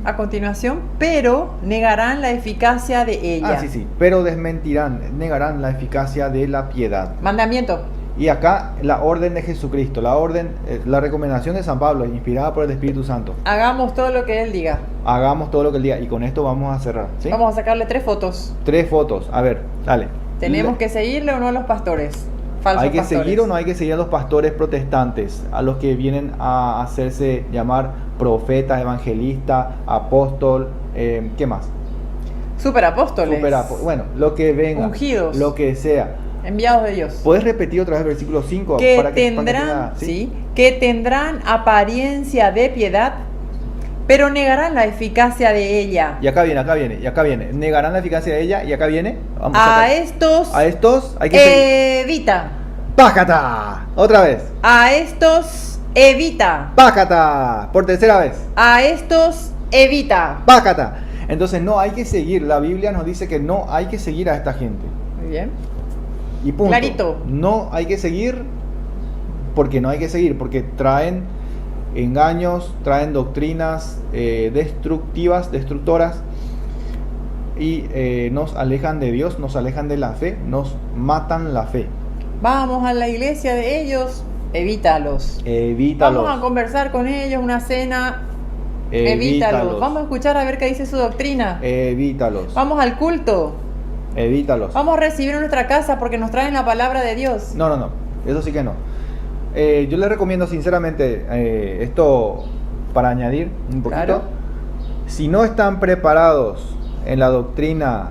A continuación, pero negarán la eficacia de ella. sí, pero negarán la eficacia de la piedad. Mandamiento. Y acá la orden de Jesucristo, la recomendación de San Pablo, inspirada por el Espíritu Santo. Hagamos todo lo que él diga. Hagamos todo lo que él diga. Y con esto vamos a cerrar, ¿sí? Vamos a sacarle 3 fotos. 3 fotos. A ver, dale. ¿Tenemos que seguirle o no a los pastores? Falsos ¿Hay que pastores. seguir o no hay que seguir a los pastores protestantes? A los que vienen a hacerse llamar profeta, evangelista, apóstol, ¿qué más? Superapóstoles. Bueno, lo que venga. Ungidos. Lo que sea. Enviados de Dios. ¿Puedes repetir otra vez el versículo 5? Que tendrán apariencia de piedad, pero negarán la eficacia de ella. Y acá viene. Negarán la eficacia de ella y acá viene. Vamos A sacar. estos A estos hay que seguir. evita. ¡Pácata! Otra vez. A estos evita. ¡Pácata! Por tercera vez. A estos evita. ¡Pácata! Entonces no hay que seguir. La Biblia nos dice que no hay que seguir a esta gente. Muy bien. Y punto. Clarito. No hay que seguir porque no hay que seguir, porque traen engaños, traen doctrinas destructoras y nos alejan de Dios, nos alejan de la fe, nos matan la fe. Vamos a la iglesia de ellos, evítalos. Evítalos. Vamos a conversar con ellos, una cena, evítalos. Vamos a escuchar a ver qué dice su doctrina. Evítalos. Vamos al culto. Evítalos. Vamos a recibir en nuestra casa porque nos traen la palabra de Dios. No. Eso sí que no. Yo les recomiendo sinceramente esto para añadir un poquito. Claro. Si no están preparados en la doctrina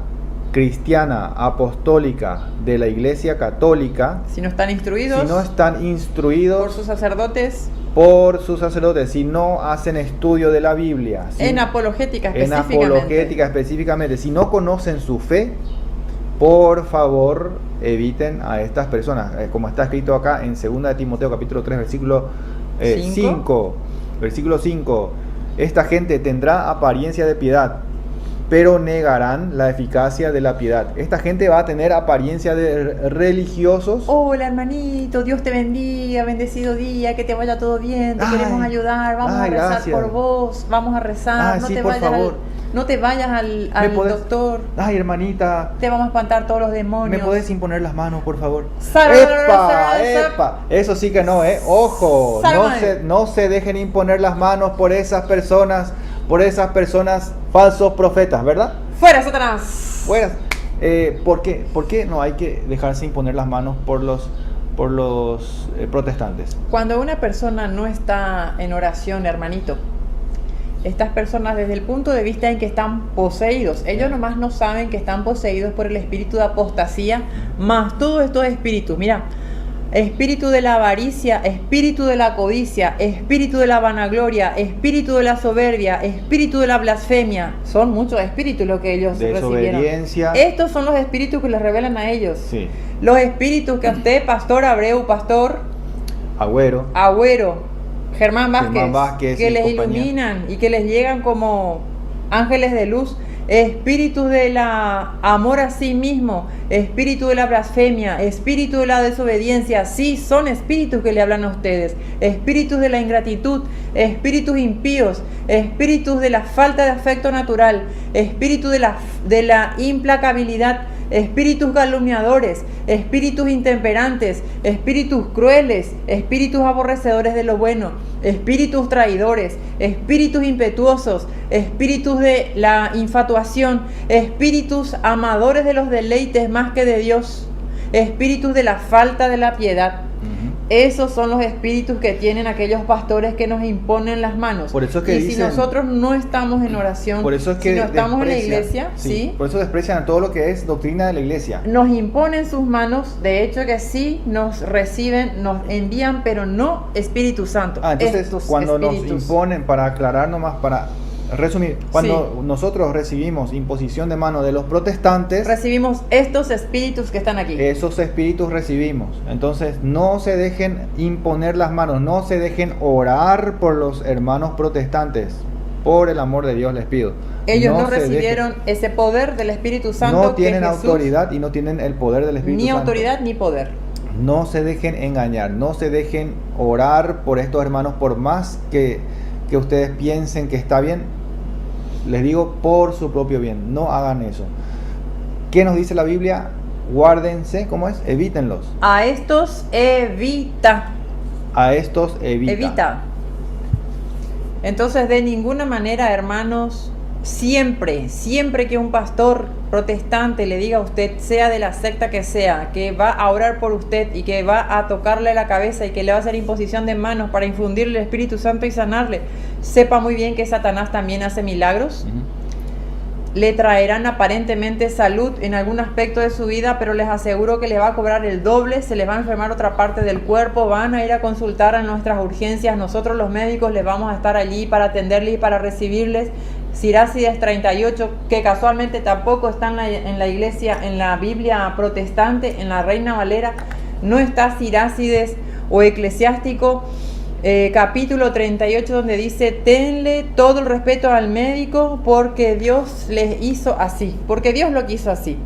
cristiana apostólica de la Iglesia Católica, Si no están instruidos si no están instruidos por sus sacerdotes por sus sacerdotes, si no hacen estudio de la Biblia, en apologética en específicamente. apologética específicamente, si no conocen su fe, por favor eviten a estas personas, como está escrito acá en 2 Timoteo capítulo 3 versículo 5, versículo 5, esta gente tendrá apariencia de piedad, pero negarán la eficacia de la piedad. Esta gente va a tener apariencia de religiosos. Hola hermanito, Dios te bendiga, bendecido día, que te vaya todo bien, te queremos ayudar, vamos a rezar gracias por vos, vamos a rezar, sí, por favor. No te vayas al doctor, Ay, hermanita, te vamos a espantar todos los demonios. ¿me puedes imponer las manos, por favor? ¡Epa! ¡Epa! Eso sí que no, ¡ojo! No se dejen imponer las manos por esas personas falsos profetas, ¿verdad? ¡Fuera, Satanás! Fuera. ¿Por qué no hay que dejarse imponer las manos por los protestantes? Cuando una persona no está en oración, hermanito, estas personas desde el punto de vista en que están poseídos, ellos nomás no saben que están poseídos por el espíritu de apostasía, más todos estos espíritus. Mira, espíritu de la avaricia, espíritu de la codicia, espíritu de la vanagloria, espíritu de la soberbia, espíritu de la blasfemia. Son muchos espíritus los que ellos recibieron. Estos son los espíritus que les revelan a ellos. Sí. Los espíritus que a usted, pastor Abreu, pastor Agüero, Germán Vázquez que les iluminan y que les llegan como ángeles de luz. Espíritu de la amor a sí mismo, espíritu de la blasfemia, espíritu de la desobediencia. Sí, son espíritus que le hablan a ustedes. Espíritus de la ingratitud, espíritus impíos, espíritus de la falta de afecto natural, espíritu de la implacabilidad, espíritus calumniadores, espíritus intemperantes, espíritus crueles, espíritus aborrecedores de lo bueno, espíritus traidores, espíritus impetuosos, espíritus de la infatuación, espíritus amadores de los deleites más que de Dios, espíritus de la falta de la piedad. Esos son los espíritus que tienen aquellos pastores que nos imponen las manos. Por eso es que y si nosotros no estamos en oración, por eso es que si no estamos en la iglesia, ¿sí? Por eso desprecian a todo lo que es doctrina de la iglesia. Nos imponen sus manos, de hecho que sí nos reciben, nos envían, pero no Espíritu Santo. Entonces cuando espíritus nos imponen, para aclarar nomás, para resumir, cuando nosotros recibimos imposición de mano de los protestantes, recibimos estos espíritus que están aquí. Esos espíritus recibimos. Entonces no se dejen imponer las manos, no se dejen orar por los hermanos protestantes. Por el amor de Dios les pido. Ellos no recibieron ese poder del Espíritu Santo. No tienen autoridad y no tienen el poder del Espíritu Santo. Ni autoridad ni poder. No se dejen engañar, no se dejen orar por estos hermanos, por más que ustedes piensen que está bien. Les digo, por su propio bien, no hagan eso. ¿Qué nos dice la Biblia? Guárdense, ¿cómo es? Evítenlos. A estos evita. A estos evita. Evita. Entonces, de ninguna manera, hermanos, siempre que un pastor protestante le diga a usted, sea de la secta que sea, que va a orar por usted y que va a tocarle la cabeza y que le va a hacer imposición de manos para infundirle el Espíritu Santo y sanarle, sepa muy bien que Satanás también hace milagros. Le traerán aparentemente salud en algún aspecto de su vida, pero les aseguro que le va a cobrar el doble, se les va a enfermar otra parte del cuerpo, van a ir a consultar a nuestras urgencias, nosotros los médicos les vamos a estar allí para atenderles y para recibirles. Sirácides 38, que casualmente tampoco está en la iglesia, en la Biblia protestante, en la Reina Valera, no está Sirácides o Eclesiástico, capítulo 38, donde dice, tenle todo el respeto al médico porque Dios les hizo así, porque Dios lo quiso así.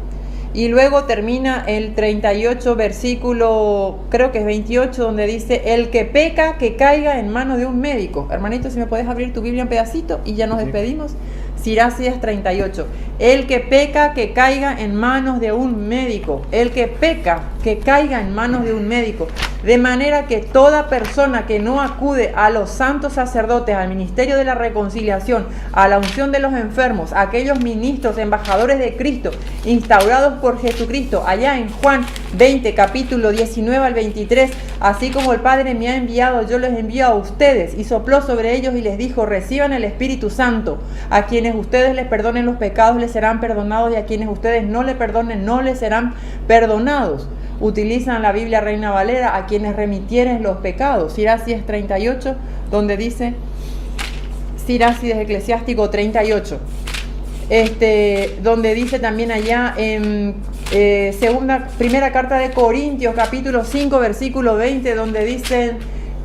Y luego termina el 38, versículo, creo que es 28, donde dice, el que peca, que caiga en manos de un médico. Hermanito, si me puedes abrir tu Biblia un pedacito y ya nos despedimos. Sirácides 38. El que peca, que caiga en manos de un médico. El que peca, que caiga en manos de un médico. De manera que toda persona que no acude a los santos sacerdotes, al ministerio de la reconciliación, a la unción de los enfermos, a aquellos ministros, embajadores de Cristo, instaurados por Jesucristo, allá en Juan 20, capítulo 19 al 23, así como el Padre me ha enviado, yo les envío a ustedes, y sopló sobre ellos y les dijo, reciban el Espíritu Santo. A quienes ustedes les perdonen los pecados les serán perdonados, y a quienes ustedes no le perdonen no les serán perdonados. Utilizan la Biblia Reina Valera, a quienes remitieren los pecados. Sirácides 38, donde dice, Sirácides Eclesiástico 38, donde dice también allá en primera carta de Corintios, capítulo 5, versículo 20, donde dicen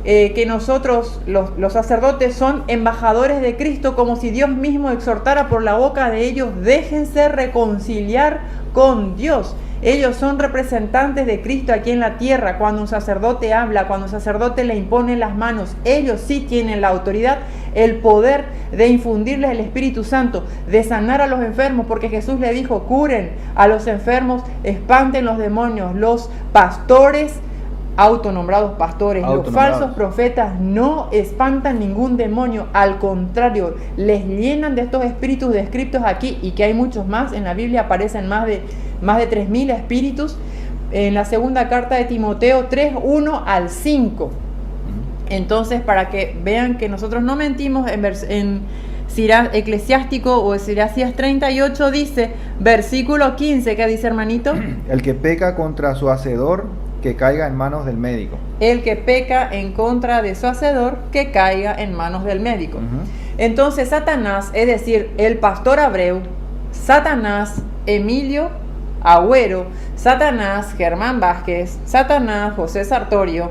que nosotros, los sacerdotes, son embajadores de Cristo, como si Dios mismo exhortara por la boca de ellos, déjense reconciliar con Dios. Ellos son representantes de Cristo aquí en la tierra. Cuando un sacerdote habla, cuando un sacerdote le impone las manos, ellos sí tienen la autoridad, el poder de infundirles el Espíritu Santo, de sanar a los enfermos, porque Jesús le dijo, curen a los enfermos, espanten los demonios. Los pastores, autonombrados pastores, los falsos profetas no espantan ningún demonio, al contrario, les llenan de estos espíritus descritos aquí, y que hay muchos más. En la Biblia aparecen más de 3.000 espíritus. En la segunda carta de Timoteo 3, 1 al 5. Entonces, para que vean que nosotros no mentimos, en Eclesiástico o Sirácides 38 dice, versículo 15, ¿qué dice, hermanito? El que peca contra su hacedor que caiga en manos del médico. El que peca en contra de su hacedor, que caiga en manos del médico. Entonces Satanás, es decir, el pastor Abreu, Satanás, Emilio Agüero, Satanás, Germán Vázquez, Satanás, José Sartorio,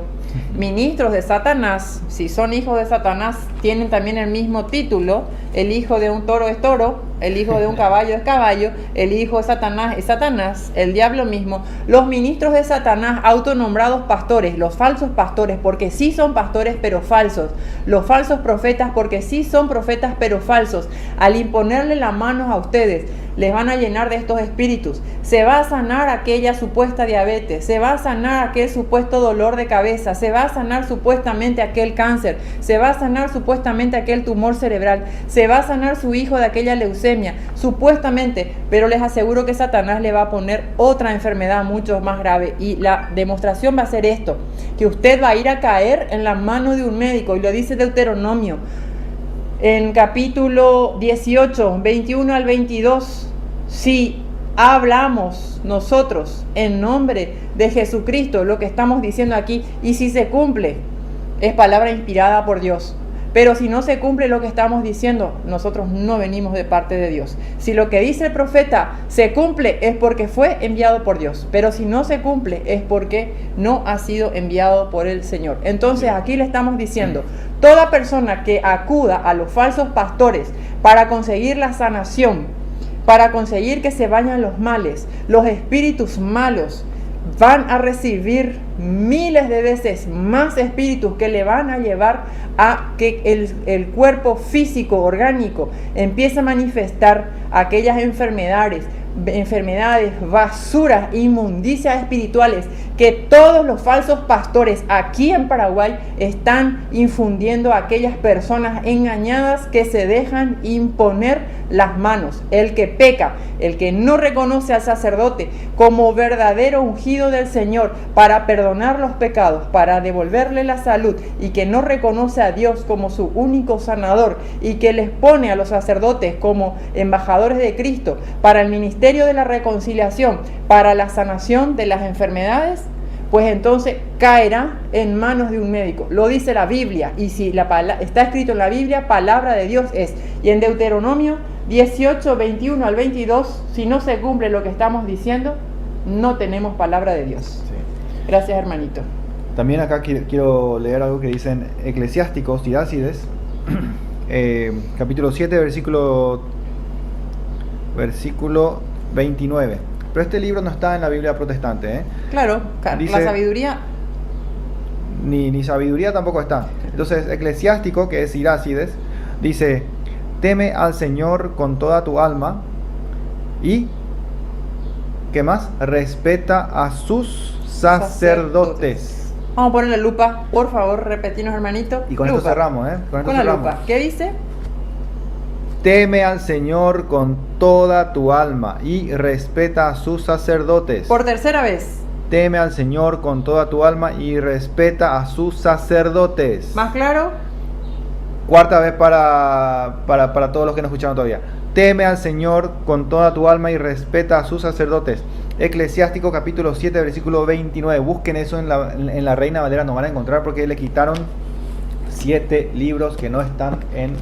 ministros de Satanás, si son hijos de Satanás, tienen también el mismo título. El hijo de un toro es toro, el hijo de un caballo es caballo, el hijo de Satanás es Satanás, el diablo mismo. Los ministros de Satanás, autonombrados pastores, los falsos pastores, porque sí son pastores pero falsos. Los falsos profetas, porque sí son profetas pero falsos. Al imponerle la mano a ustedes, les van a llenar de estos espíritus. Se va a sanar aquella supuesta diabetes, se va a sanar aquel supuesto dolor de cabeza, se va a sanar supuestamente aquel cáncer, se va a sanar supuestamente aquel tumor cerebral, se va a sanar su hijo de aquella leucemia, supuestamente, pero les aseguro que Satanás le va a poner otra enfermedad mucho más grave, y la demostración va a ser esto, que usted va a ir a caer en la mano de un médico, y lo dice Deuteronomio en capítulo 18, 21 al 22, si hablamos nosotros en nombre de Jesucristo, lo que estamos diciendo aquí, y si se cumple, es palabra inspirada por Dios. Pero si no se cumple lo que estamos diciendo, nosotros no venimos de parte de Dios. Si lo que dice el profeta se cumple, es porque fue enviado por Dios. Pero si no se cumple, es porque no ha sido enviado por el Señor. Entonces aquí le estamos diciendo, toda persona que acuda a los falsos pastores para conseguir la sanación, para conseguir que se vayan los males, los espíritus malos, van a recibir miles de veces más espíritus que le van a llevar a que el cuerpo físico, orgánico, empiece a manifestar aquellas enfermedades, basuras, inmundicias espirituales que todos los falsos pastores aquí en Paraguay están infundiendo a aquellas personas engañadas que se dejan imponer las manos. El que peca, el que no reconoce al sacerdote como verdadero ungido del Señor para perdonar los pecados, para devolverle la salud, y que no reconoce a Dios como su único sanador, y que les pone a los sacerdotes como embajadores de Cristo para el ministerio de la reconciliación, para la sanación de las enfermedades, pues entonces caerá en manos de un médico. Lo dice la Biblia, y si está escrito en la Biblia, palabra de Dios es. Y en Deuteronomio 18, 21 al 22, si no se cumple lo que estamos diciendo, no tenemos palabra de Dios. Sí. Gracias, hermanito. También acá quiero leer algo que dice en Eclesiásticos, Sirácides, capítulo 7, versículo 29. Pero este libro no está en la Biblia protestante, ¿eh? Claro, dice, la sabiduría... Ni sabiduría tampoco está. Entonces, Eclesiástico, que es Sirácides, dice: teme al Señor con toda tu alma y, ¿qué más? Respeta a sus sacerdotes. Vamos a poner la lupa, por favor, repetimos, hermanito. Y con esto cerramos, ¿eh? Con la lupa. ¿Qué dice? Teme al Señor con toda tu alma y respeta a sus sacerdotes. Por tercera vez. Teme al Señor con toda tu alma y respeta a sus sacerdotes. ¿Más claro? Cuarta vez para todos los que no escucharon todavía. Teme al Señor con toda tu alma y respeta a sus sacerdotes. Eclesiástico capítulo 7 versículo 29. Busquen eso en la Reina Valera, nos van a encontrar, porque le quitaron 7 libros que no están en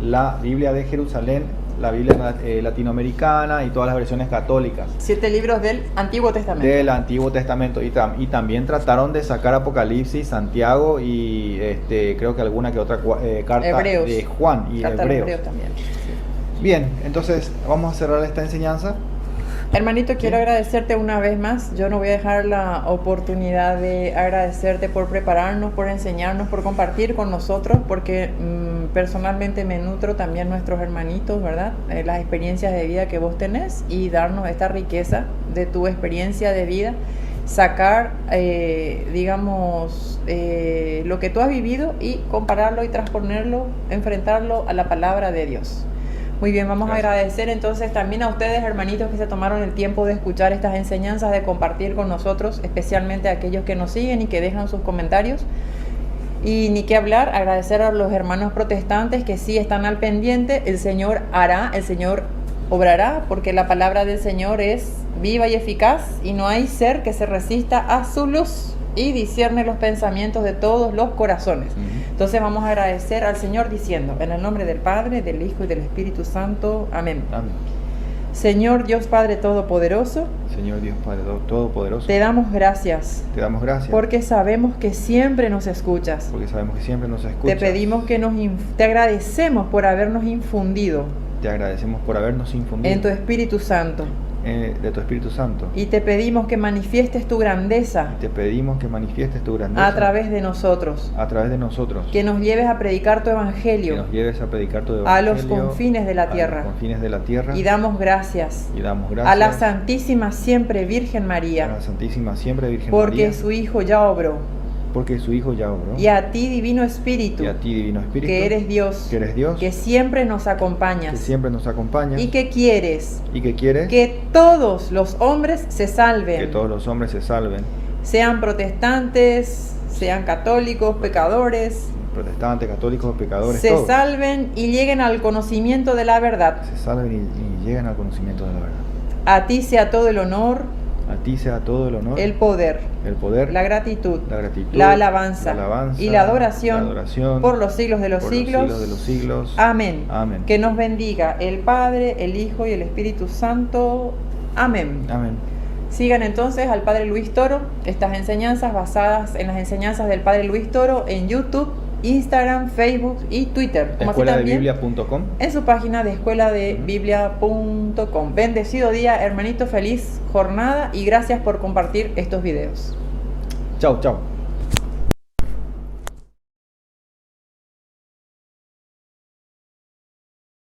la Biblia de Jerusalén, la Biblia latinoamericana y todas las versiones católicas. 7 libros del Antiguo Testamento. Del Antiguo Testamento. Y también trataron de sacar Apocalipsis, Santiago y creo que alguna que otra carta Hebreos. De Juan y carta Hebreos también. Sí. Bien, entonces vamos a cerrar esta enseñanza. Hermanito, quiero agradecerte una vez más. Yo no voy a dejar la oportunidad de agradecerte por prepararnos, por enseñarnos, por compartir con nosotros, porque personalmente me nutro también nuestros hermanitos, ¿verdad? Las experiencias de vida que vos tenés, y darnos esta riqueza de tu experiencia de vida, sacar, lo que tú has vivido y compararlo y transponerlo, enfrentarlo a la palabra de Dios. Muy bien, vamos Gracias. A agradecer entonces también a ustedes, hermanitos, que se tomaron el tiempo de escuchar estas enseñanzas, de compartir con nosotros, especialmente a aquellos que nos siguen y que dejan sus comentarios. Y ni qué hablar, agradecer a los hermanos protestantes que sí están al pendiente. El Señor hará, el Señor obrará, porque la palabra del Señor es viva y eficaz, y no hay ser que se resista a su luz, y discierne los pensamientos de todos los corazones. Entonces vamos a agradecer al Señor diciendo, en el nombre del Padre, del Hijo y del Espíritu Santo. Amén. Amén. Señor Dios Padre Todopoderoso, Señor Dios Padre Todopoderoso, te damos gracias, te damos gracias porque sabemos que siempre nos escuchas. porque sabemos que siempre nos Te escuchas. pedimos que te agradecemos por habernos infundido Te agradecemos por habernos infundido en tu Espíritu Santo, de tu Espíritu Santo. y te pedimos que manifiestes tu grandeza Te pedimos que manifiestes tu grandeza a través de nosotros, a través de nosotros, que nos lleves a predicar tu que Evangelio nos lleves a predicar tu a evangelio los confines de la a los tierra, confines de la tierra, y damos gracias y damos gracias a la Santísima Siempre Virgen a María, la Santísima Siempre Virgen porque María, su Hijo ya obró, porque su Hijo ya obró, y a ti, Divino Espíritu, y a ti, Divino Espíritu, que eres Dios, que siempre nos que acompañas, siempre nos acompaña y que quieres y que quieres que todos los hombres se salven, que todos los hombres se salven, sean protestantes, sean católicos, pecadores, protestantes, católicos, pecadores, se todos salven y lleguen al conocimiento de la verdad. se salven y lleguen al conocimiento de la verdad. A ti sea todo el honor, A ti sea todo el honor, el poder, el poder, la gratitud, gratitud, la alabanza, y la adoración por los siglos de los por siglos. de los siglos. Amén. Amén. Que nos bendiga el Padre, el Hijo y el Espíritu Santo. Amén. Amén. Sigan entonces al Padre Luis Toro, estas enseñanzas basadas en las enseñanzas del Padre Luis Toro en YouTube, Instagram, Facebook y Twitter. Como así también Escueladebiblia.com. en su página de escueladebiblia.com. Bendecido día, hermanito, feliz jornada y gracias por compartir estos videos. Chao, chao.